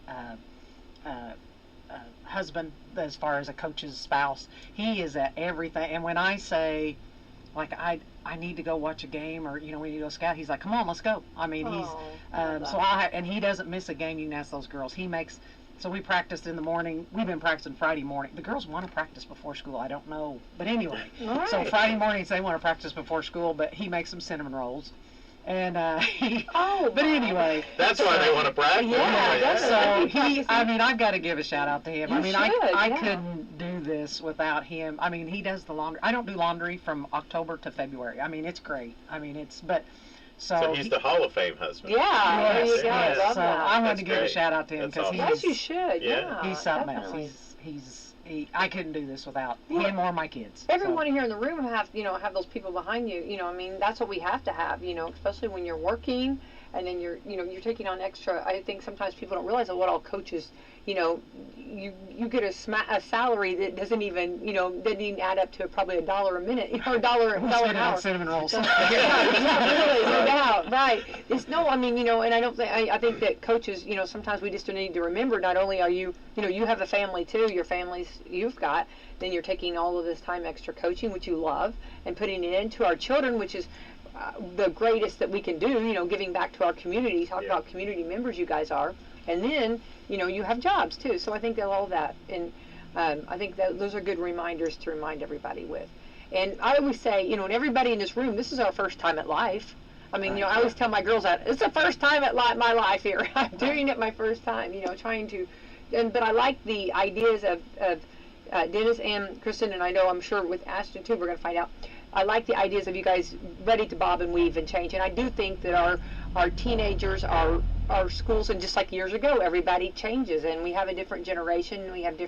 husband, as far as a coach's spouse. He is at everything. And when I say, like, I need to go watch a game, or we need to go scout, he's like, come on, let's go. I mean, he's and he doesn't miss a game. You can ask those girls. So we practiced in the morning. We've been practicing Friday morning. The girls want to practice before school. I don't know, but anyway. Right. So Friday mornings they want to practice before school, but he makes them cinnamon rolls. And but anyway, That's why they want to practice. Yeah, so I've got to give a shout out to him. I should, couldn't do this without him. I mean, he does the laundry. I don't do laundry from October to February. I mean, it's great. I mean, So he's the Hall of Fame husband. Yeah, there you go. I love so that. I wanted That's to give a great. shout out to him That's because awesome. Yes, you should. Yeah, he's something definitely. else. I couldn't do this without him or my kids. Everyone here in the room have those people behind you. I mean, that's what we have to have. Especially when you're working, and then you're taking on extra. I think sometimes people don't realize what all coaches. You get a salary that doesn't even add up to probably $1 a minute, or $1 an hour. Cinnamon rolls. Really, no doubt, right? And I think that coaches, sometimes we just need to remember, not only are you have a family too, your families you've got, then you're taking all of this time extra coaching, which you love, and putting it into our children, which is the greatest that we can do, giving back to our community. Talk about community members you guys are. And then, you have jobs too. So I think that all of that, and I think that those are good reminders to remind everybody with. And I always say, and everybody in this room, this is our first time at life. I mean, I always tell my girls that it's the first time at my life here. I'm doing it my first time, trying to. But I like the ideas of Dennis and Kristen, and I'm sure with Ashton too, we're going to find out. I like the ideas of you guys ready to bob and weave and change. And I do think that our teenagers, our schools, and just like years ago, everybody changes, and we have a different generation. We have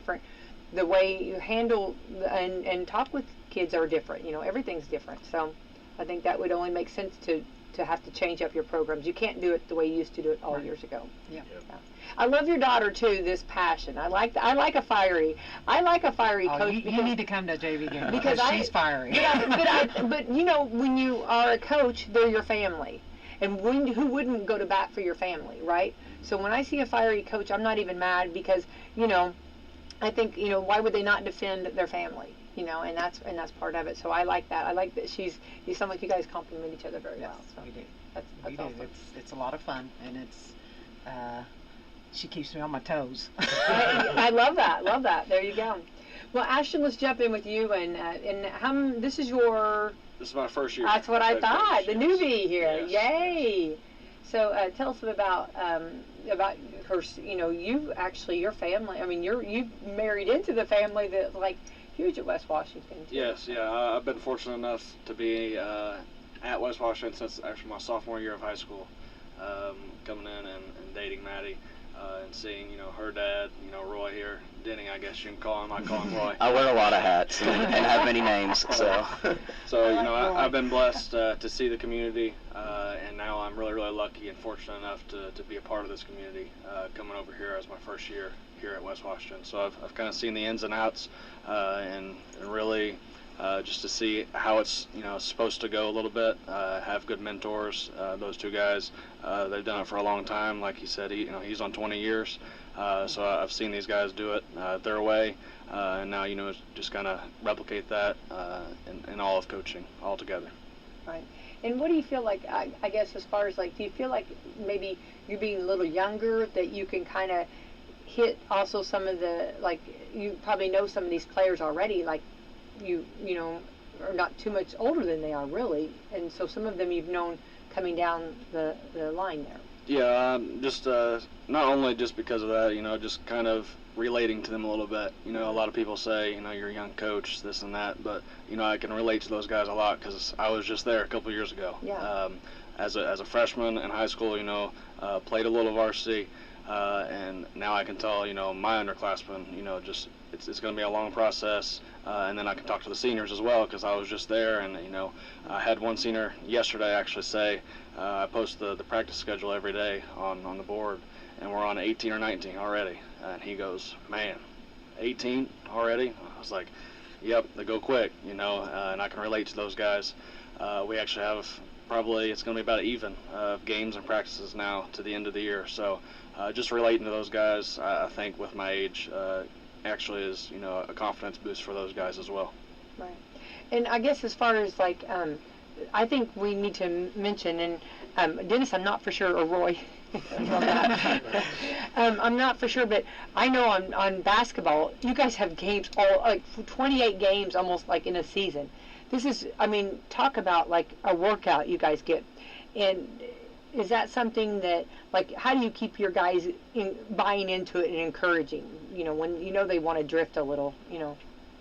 the way you handle and talk with kids are different. Everything's different. So I think that would only make sense to have to change up your programs. You can't do it the way you used to do it all years ago. Yeah. I love your daughter too. This passion. I like a fiery coach. You need to come to a JV game because she's fiery. But when you are a coach, they're your family. And who wouldn't go to bat for your family, right? So when I see a fiery coach, I'm not even mad because, I think, why would they not defend their family? And that's part of it. So I like that. I like that you sound like you guys complement each other very well. So we do. That's We do. awesome. It's a lot of fun, and she keeps me on my toes. I love that. Love that. There you go. Well, Ashton, let's jump in with you. And this is your... This is my first year. That's what I thought. The newbie here. Yes. Yay. So tell us about her. You actually, your family. I mean, you married into the family that's like huge at West Washington. Too. Yes, yeah. I've been fortunate enough to be at West Washington since actually my sophomore year of high school. Coming in and dating Maddie. And seeing, her dad, Roy here, Denny, I guess you can call him. I call him Roy. I wear a lot of hats and have many names, so. So, I've been blessed to see the community, and now I'm really, really lucky and fortunate enough to be a part of this community, coming over here as my first year here at West Washington. So I've kind of seen the ins and outs, and really just to see how it's supposed to go a little bit. Have good mentors. Those two guys, they've done it for a long time. Like he said, he's on 20 years. So I've seen these guys do it their way, and now just kind of replicate that in all of coaching all together. Right. And what do you feel like? I guess as far as do you feel like maybe you're being a little younger that you can kind of hit also some of the you probably know some of these players already you are not too much older than they are really, and so some of them you've known coming down the line there. Yeah, just not only just because of that, just kind of relating to them a little bit. A lot of people say, you're a young coach, this and that, but I can relate to those guys a lot because I was just there a couple years ago. Yeah. As a freshman in high school, played a little varsity, and now I can tell, my underclassmen, just it's going to be a long process. And then I can talk to the seniors as well because I was just there, and I had one senior yesterday actually say, I post the practice schedule every day on the board, and we're on 18 or 19 already, and he goes, man, 18 already. I was like, yep, they go quick, and I can relate to those guys. We actually have probably, it's going to be about even of games and practices now to the end of the year. So just relating to those guys, I think with my age, actually is, a confidence boost for those guys as well. Right. And I guess as far as like, I think we need to mention, and Dennis, I'm not for sure, or Roy, I'm not for sure, but I know on basketball, you guys have games, like 28 games almost like in a season. This is, I mean, talk about like a workout you guys get. And is that something that, like, how do you keep your guys buying into it and encouraging, when they want to drift a little,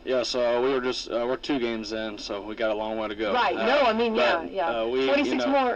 Yeah, so we were just, we're 2 games in, so we got a long way to go. Right, no, I mean, yeah. We, 26 more.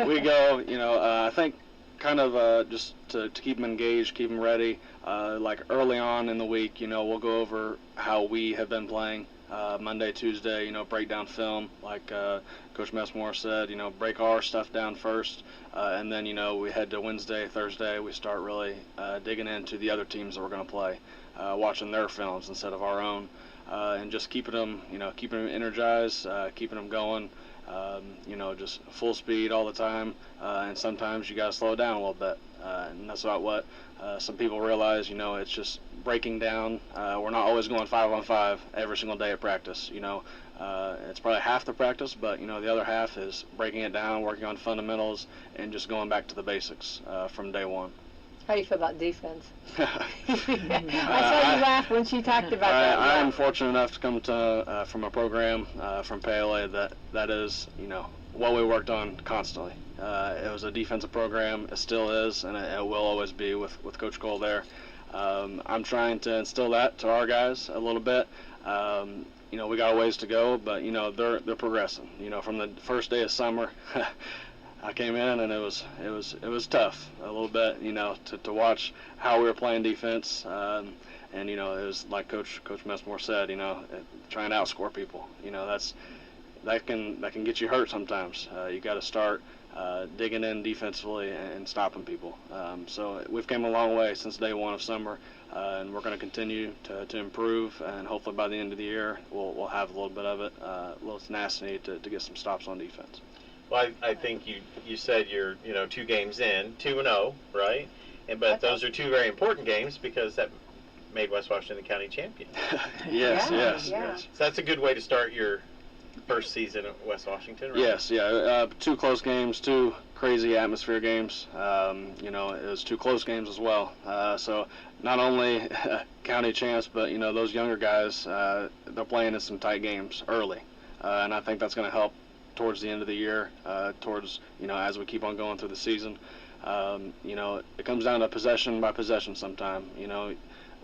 we go, I think kind of just to keep them engaged, keep them ready, like early on in the week, we'll go over how we have been playing. Monday, Tuesday, break down film, like Coach Messmore said, break our stuff down first, and then, we head to Wednesday, Thursday, we start really digging into the other teams that we're going to play, watching their films instead of our own, and just keeping them energized, keeping them going, just full speed all the time, and sometimes you got to slow it down a little bit, and that's about what some people realize, it's just breaking down. We're not always going 5-on-5 every single day at practice. It's probably half the practice, but the other half is breaking it down, working on fundamentals, and just going back to the basics from day one. How do you feel about defense? I saw you laugh when she talked about that. I am fortunate enough to come to from a program from PLA that is what we worked on constantly. It was a defensive program. It still is, and it will always be with Coach Cole there. I'm trying to instill that to our guys a little bit. We got a ways to go, but they're progressing. From the first day of summer, I came in and it was tough a little bit. To watch how we were playing defense, and it was like Coach Messmore said. Trying to outscore people. That can get you hurt sometimes. You got to start digging in defensively and stopping people. So we've come a long way since day one of summer, and we're going to continue to improve, and hopefully by the end of the year we'll have a little bit of it, a little tenacity to get some stops on defense. Well, I think you said you're 2 games in, 2-0, right? But those are 2 very important games because that made West Washington the county champion. Yes. So that's a good way to start your first season at West Washington, right? Yes, 2 close games, 2 crazy atmosphere games. It was 2 close games as well. So not only county champs, but those younger guys, they're playing in some tight games early, and I think that's going to help towards the end of the year, towards as we keep on going through the season. It comes down to possession by possession sometime.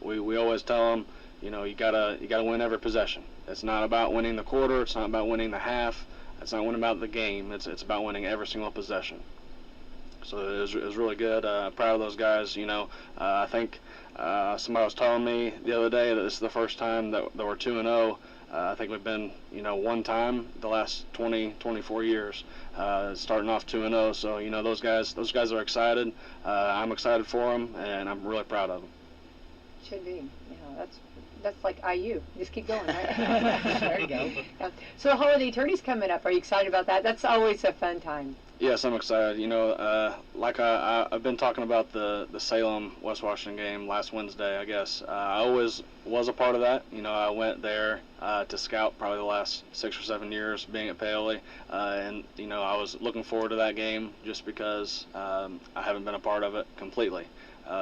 We always tell them, you gotta win every possession. It's not about winning the quarter. It's not about winning the half. It's not winning about the game. It's about winning every single possession. So it was really good. Proud of those guys. I think somebody was telling me the other day that this is the first time that we're 2-0. I think we've been, one time the last 24 years, starting off 2-0. So, those guys are excited. I'm excited for them, and I'm really proud of them. Should be. That's like IU. Just keep going, right? There you go. Yeah. So the holiday tourney's coming up. Are you excited about that? That's always a fun time. Yes, I'm excited. Like I've been talking about the Salem West Washington game last Wednesday, I guess. I always was a part of that. I went there to scout probably the last 6 or 7 years being at Paoli, and I was looking forward to that game just because I haven't been a part of it completely.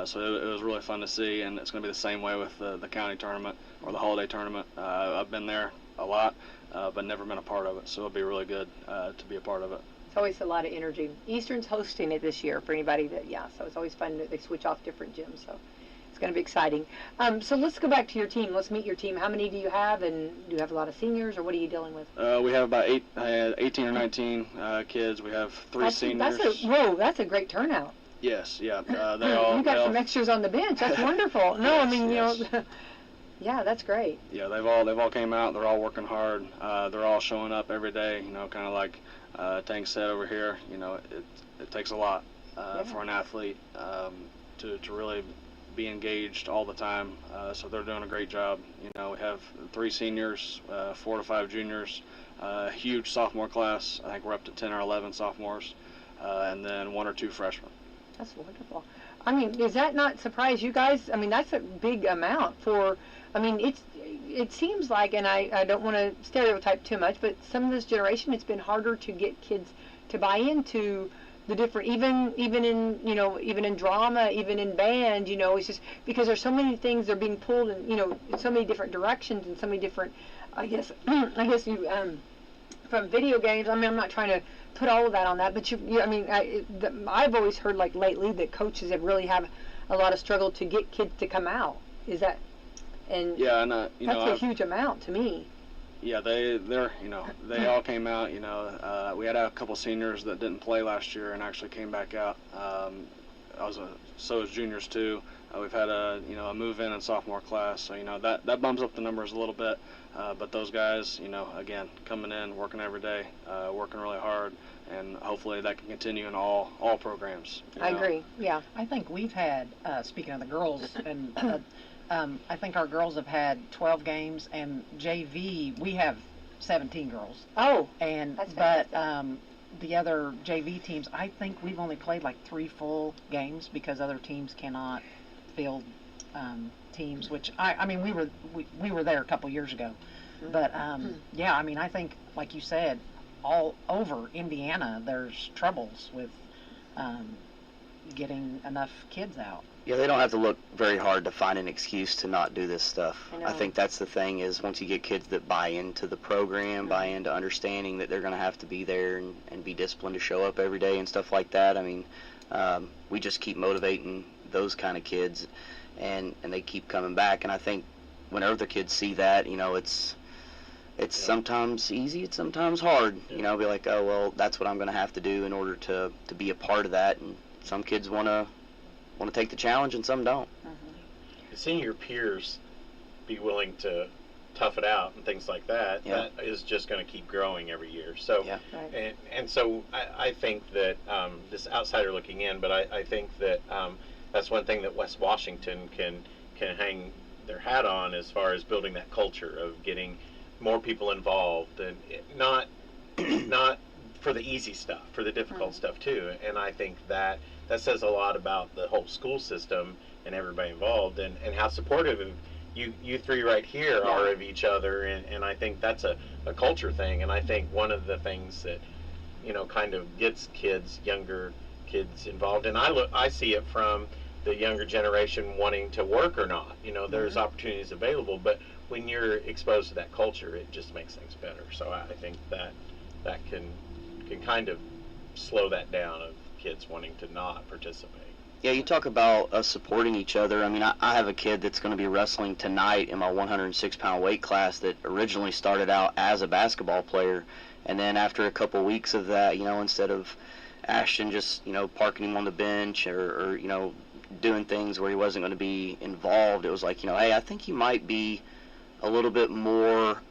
So it was really fun to see, and it's going to be the same way with the county tournament or the holiday tournament. I've been there a lot, but never been a part of it, so it'll be really good to be a part of it. It's always a lot of energy. Eastern's hosting it this year for anybody so it's always fun that they switch off different gyms, so it's going to be exciting. So let's go back to your team. Let's meet your team. How many do you have, and do you have a lot of seniors, or what are you dealing with? We have about 18 or 19 kids. We have 3 seniors. That's a great turnout. Yes, yeah. You got some extras on the bench. That's wonderful. No, yes, I mean, yes. Yeah, that's great. Yeah, they've all came out. They're all working hard. They're all showing up every day. Kind of like Tank said over here. It takes a lot for an athlete to really be engaged all the time. So they're doing a great job. You know, we have 3 seniors, 4 to 5 juniors, huge sophomore class. I think we're up to 10 or 11 sophomores, and then 1 or 2 freshmen. That's wonderful. I mean, does that not surprise you guys? I mean, that's a big amount for, I mean, it seems like, and I don't want to stereotype too much, but some of this generation, it's been harder to get kids to buy into the different, even in, you know, even in drama, even in band, you know, it's just because there's so many things that are being pulled in, you know, in so many different directions and so many different, I guess you, from video games, I mean, I'm not trying to put all of that on that, but I mean, I've always heard like lately that coaches have really have a lot of struggle to get kids to come out. Is that, and yeah, and you that's know, a huge amount to me. yeah, they're you know, they all came out. You know, we had a couple seniors that didn't play last year and actually came back out. So is juniors too. We've had a move in and sophomore class, so you know that bumps up the numbers a little bit. But those guys, you know, again, coming in, working every day, working really hard, and hopefully that can continue in all programs. I agree. Yeah. I think we've had, speaking of the girls, and I think our girls have had 12 games, and JV, we have 17 girls. Oh, And that's but the other JV teams, I think we've only played like 3 full games because other teams cannot field teams. Which I mean, we were there a couple years ago, but yeah, I mean, I think like you said, all over Indiana, there's troubles with getting enough kids out. Yeah, they don't have to look very hard to find an excuse to not do this stuff. I know. I think that's the thing is once you get kids that buy into the program, buy into understanding that they're going to have to be there and be disciplined to show up every day and stuff like that. I mean, we just keep motivating those kind of kids, and they keep coming back. And I think whenever the kids see that, you know, it's sometimes easy, it's sometimes hard. You know, be like, oh well, that's what I'm going to have to do in order to be a part of that. And some kids want to take the challenge, and some don't. Seeing your peers be willing to tough it out and things like that, that is just going to keep growing every year. So, Right. and so I think that this outsider looking in, but I think that that's one thing that West Washington can hang their hat on as far as building that culture of getting more people involved, and not for the easy stuff, for the difficult stuff too. And I think that says a lot about the whole school system and everybody involved, and how supportive of you three right here are of each other. And I think that's a culture thing. And I think one of the things that, you know, kind of gets younger kids involved, and I see it from the younger generation wanting to work or not. You know, there's opportunities available, but when you're exposed to that culture, it just makes things better. So I think that can kind of slow that down of kids wanting to not participate. Yeah, you talk about us supporting each other. I mean, I have a kid that's going to be wrestling tonight in my 106-pound weight class that originally started out as a basketball player, and then after a couple weeks of that, you know, instead of Ashton just, you know, parking him on the bench or you know, doing things where he wasn't going to be involved, it was like, you know, hey, I think you might be a little bit more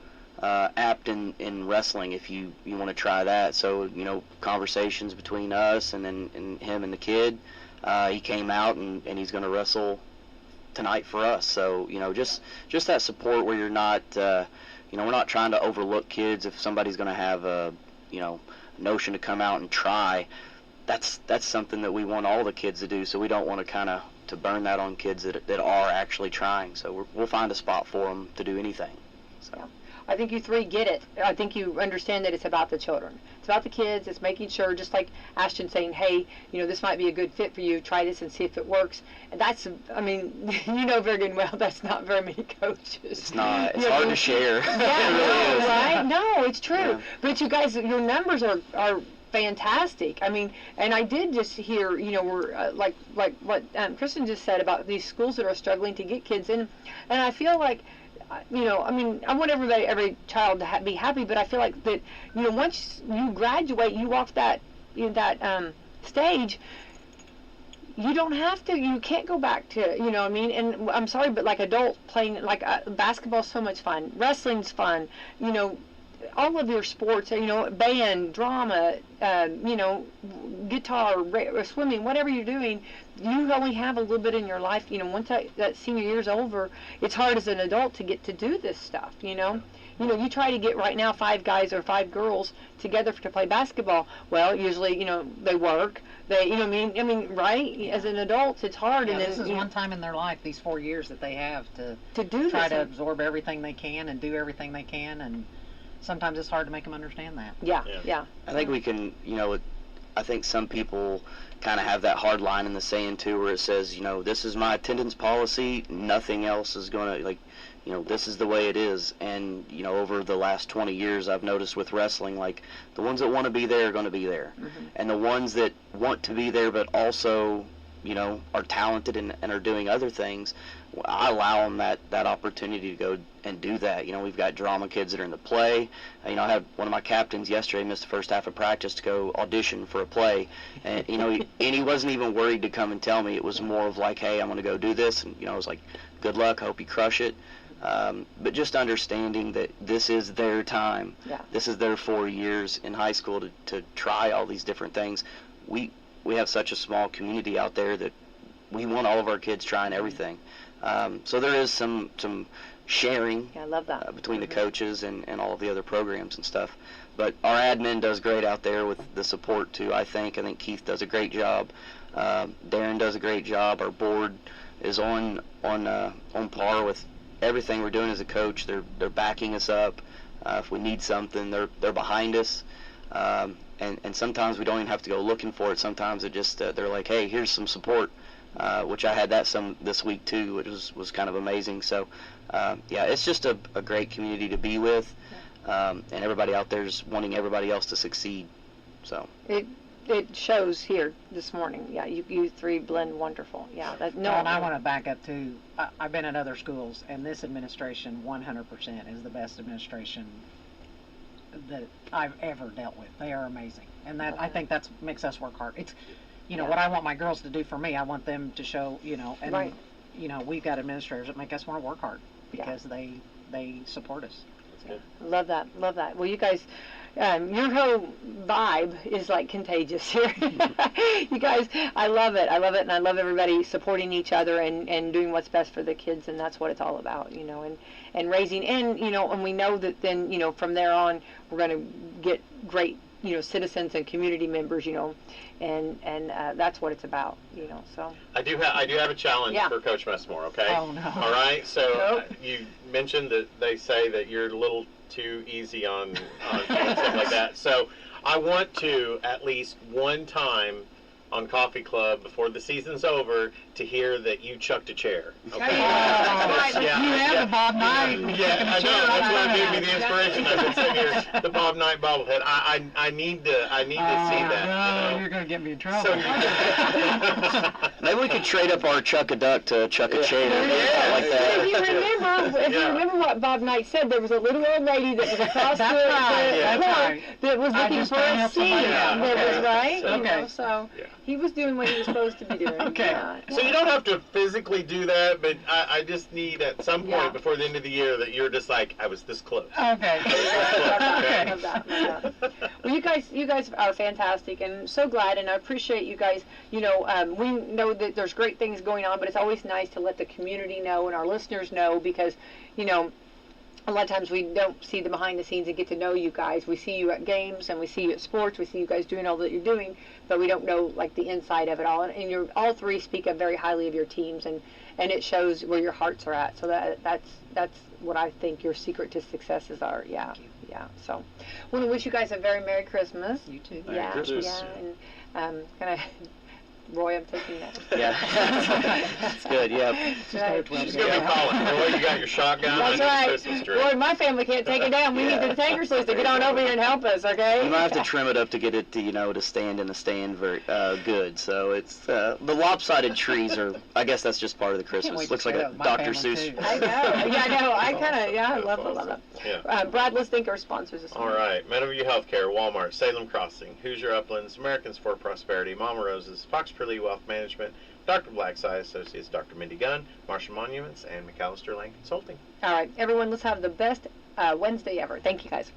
apt in wrestling if you want to try that. So, you know, conversations between us and him and the kid, he came out and he's going to wrestle tonight for us. So, you know, just that support where you're not, you know, we're not trying to overlook kids. If somebody's going to have a, you know, notion to come out and try, that's something that we want all the kids to do. So we don't want to kind of to burn that on kids that are actually trying. So we'll find a spot for them to do anything. So. Yeah. I think you three get it. I think you understand that it's about the children. It's about the kids. It's making sure, just like Ashton saying, hey, you know, this might be a good fit for you. Try this and see if it works. And that's, I mean, you know very good and well, that's not very many coaches. It's not. It's hard to share. Yeah, It really is. right? No, it's true. Yeah. But you guys, your numbers are fantastic. I mean, and I did just hear, you know, we're like what Kristen just said about these schools that are struggling to get kids in. And I feel like, you know, I mean, I want every child to be happy, but I feel like that, you know, once you graduate, you walk that stage, you don't have to, you can't go back to, you know what I mean? And I'm sorry, but like adult playing, like basketball's so much fun, wrestling's fun, you know, all of your sports, band, drama, guitar, swimming, whatever you're doing, you only have a little bit in your life. Once that senior year's over, it's hard as an adult to get to do this stuff. You try to get right now 5 guys or 5 girls together to play basketball. Well, usually, they work. They, I mean, right? As an adult, it's hard. Yeah, and this then, is one time in their life, these 4 years that they have to do try this. to absorb everything they can and do everything they can, and sometimes it's hard to make them understand that. Yeah. I think we can, I think some people kind of have that hard line in the sand too, where it says, this is my attendance policy, nothing else is going to, this is the way it is. And, over the last 20 years, I've noticed with wrestling, like, the ones that want to be there are going to be there. Mm-hmm. And the ones that want to be there but also, are talented and are doing other things, I allow them that opportunity to go and do that. We've got drama kids that are in the play. I had one of my captains yesterday missed the first half of practice to go audition for a play, and he wasn't even worried to come and tell me. It was more of like, hey, I'm going to go do this, and I was like, good luck, hope you crush it. But just understanding that this is their time. Yeah. This is their 4 years in high school to try all these different things. We have such a small community out there that we want all of our kids trying everything. So there is some sharing I love that. between the coaches and all of the other programs and stuff. But our admin does great out there with the support too. I think Keith does a great job. Darren does a great job. Our board is on par with everything we're doing as a coach. They're backing us up. If we need something, they're behind us. And sometimes we don't even have to go looking for it. Sometimes it just they're like, hey, here's some support. Which I had that some this week too, which was kind of amazing. So, it's just a great community to be with, and everybody out there is wanting everybody else to succeed. So it shows here this morning. Yeah, you 3 blend wonderful. Yeah, And I want to back up too. I've been at other schools, and this administration 100% is the best administration that I've ever dealt with. They are amazing, and I think that makes us work hard. It's what I want my girls to do for me, I want them to show, and Right. We've got administrators that make us want to work hard because they support us. Love that. Well, you guys, your whole vibe is like contagious here. You guys, I love it, and I love everybody supporting each other and doing what's best for the kids, and that's what it's all about, and raising, and we know that then, from there on, we're going to get great, citizens and community members, and that's what it's about, so. I do have a challenge Yeah. for Coach Messmore, okay? Oh, no. All right, so Nope. You mentioned that they say that you're a little too easy on doing stuff like that. So I want to, at least one time on Coffee Club before the season's over, to hear that you chucked a chair, okay? You have the Bob Knight. Yeah, I know. That's what gave me the inspiration. I've been sitting here, the Bob Knight bobblehead. I need to see that. No, you're going to get me in trouble. So, maybe we could trade up our Chuck a Duck to Chuck a Chair. Yeah. Like that. If you remember what Bob Knight said, there was a little old lady that was across the That's court right. that was I looking just for found a out seat. somebody else. That was right. Okay. So Yeah. he was doing what he was supposed to be doing. Okay. Yeah. So you don't have to physically do that, but I just need at some point Yeah. before the end of the year that you're just like, I was this close. Okay. Okay. Love that. Well, you guys are fantastic, and so glad, and I appreciate you guys. We know that there's great things going on, but it's always nice to let the community know and our listeners know, because, a lot of times we don't see the behind the scenes and get to know you guys. We see you at games and we see you at sports. We see you guys doing all that you're doing, but we don't know like the inside of it all. And you're all 3 speak up very highly of your teams, and it shows where your hearts are at. So that's what I think your secret to successes are. Yeah. So, I want to wish you guys a very Merry Christmas. You too. Yeah. Christmas. Yeah. And kind of. Roy, I'm taking that. Yeah. That's good, yeah. Right. She's going to be calling. Roy, you got your shotgun That's and your right. Christmas tree. Roy, my family can't take it down. We need the tankers list to get on over here and help us, okay? You might have to trim it up to get it to, to stand in the stand very good. So it's, the lopsided trees are, I guess that's just part of the wait Christmas. to Looks like try a that with my Dr. family, Seuss. too. I know. Yeah, I know. I love it. Yeah. Brad, let's thank our sponsors this All morning. right. Meadowview Healthcare, Walmart, Salem Crossing, Hoosier Uplands, Americans for Prosperity, Mama Rose's, Fox Purley Wealth Management, Dr. Black's Eye Associates, Dr. Mindy Gunn, Martian Monuments, and McAllister Lane Consulting. All right, everyone, let's have the best Wednesday ever. Thank you, guys.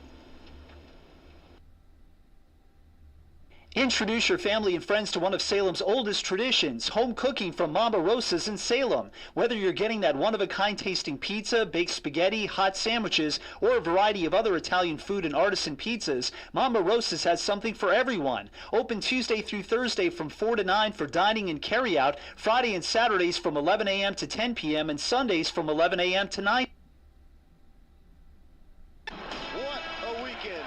Introduce your family and friends to one of Salem's oldest traditions, home cooking from Mama Rosa's in Salem. Whether you're getting that one-of-a-kind tasting pizza, baked spaghetti, hot sandwiches, or a variety of other Italian food and artisan pizzas, Mama Rosa's has something for everyone. Open Tuesday through Thursday from 4 to 9 for dining and carry-out, Friday and Saturdays from 11 a.m. to 10 p.m., and Sundays from 11 a.m. to 9. What a weekend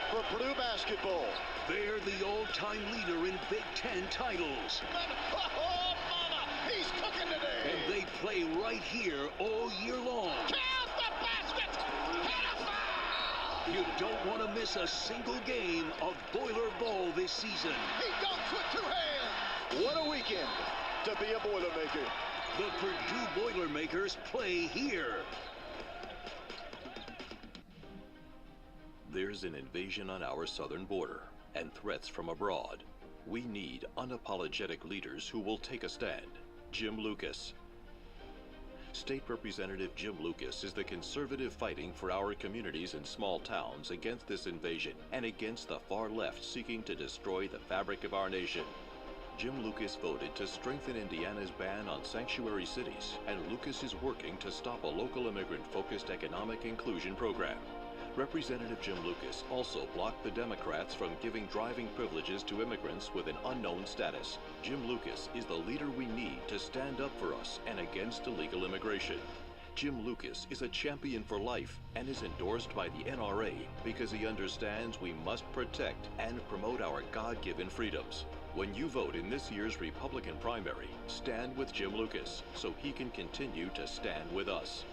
for Purdue basketball. They're the all-time leader in Big Ten titles. Oh, mama, he's cooking today. And they play right here all year long. Count the basket. Hit a foul. You don't want to miss a single game of Boiler Bowl this season. He dunks with two hands. What a weekend to be a Boilermaker. The Purdue Boilermakers play here. There's an invasion on our southern border and threats from abroad. We need unapologetic leaders who will take a stand. Jim Lucas. State Representative Jim Lucas is the conservative fighting for our communities in small towns against this invasion and against the far left seeking to destroy the fabric of our nation. Jim Lucas voted to strengthen Indiana's ban on sanctuary cities, and Lucas is working to stop a local immigrant-focused economic inclusion program. Representative Jim Lucas also blocked the Democrats from giving driving privileges to immigrants with an unknown status. Jim Lucas is the leader we need to stand up for us and against illegal immigration. Jim Lucas is a champion for life and is endorsed by the NRA because he understands we must protect and promote our God-given freedoms. When you vote in this year's Republican primary, stand with Jim Lucas so he can continue to stand with us.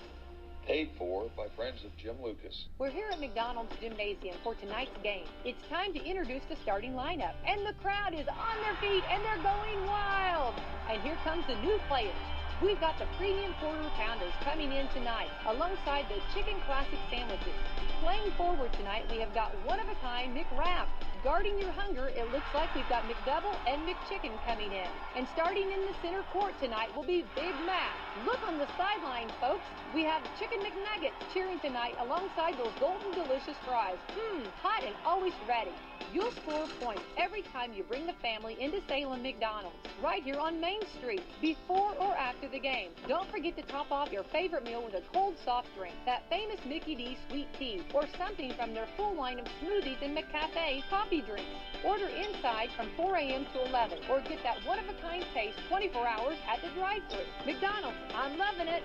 Paid for by friends of Jim Lucas. We're here at McDonald's Gymnasium for tonight's game. It's time to introduce the starting lineup, and the crowd is on their feet and they're going wild. And here comes the new players. We've got the premium quarter pounders coming in tonight, alongside the chicken classic sandwiches. Playing forward tonight, we have got one-of-a-kind McWrap. Guarding your hunger, it looks like we've got McDouble and McChicken coming in. And starting in the center court tonight will be Big Mac. Look on the sideline, folks. We have Chicken McNuggets cheering tonight alongside those golden delicious fries. Hot and always ready. You'll score points every time you bring the family into Salem McDonald's, right here on Main Street, before or after the game. Don't forget to top off your favorite meal with a cold soft drink, that famous Mickey D sweet tea, or something from their full line of smoothies and McCafe coffee drinks. Order inside from 4 a.m. to 11, or get that one-of-a-kind taste 24 hours at the drive-thru. McDonald's, I'm loving it.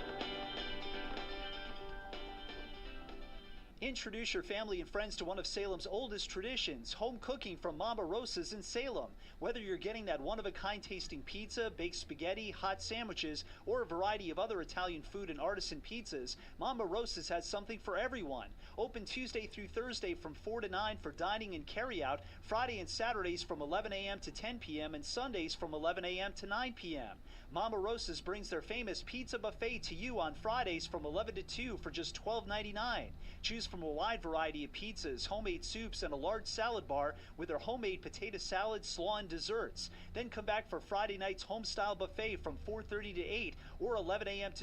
Introduce your family and friends to one of Salem's oldest traditions, home cooking from Mama Rosa's in Salem. Whether you're getting that one-of-a-kind tasting pizza, baked spaghetti, hot sandwiches, or a variety of other Italian food and artisan pizzas, Mama Rosa's has something for everyone. Open Tuesday through Thursday from 4 to 9 for dining and carry-out, Friday and Saturdays from 11 a.m. to 10 p.m., and Sundays from 11 a.m. to 9 p.m. Mama Rosa's brings their famous pizza buffet to you on Fridays from 11 to 2 for just $12.99. Choose from a wide variety of pizzas, homemade soups, and a large salad bar with their homemade potato salad, slaw, and desserts. Then come back for Friday night's home-style buffet from 4:30 to 8 or 11 a.m. to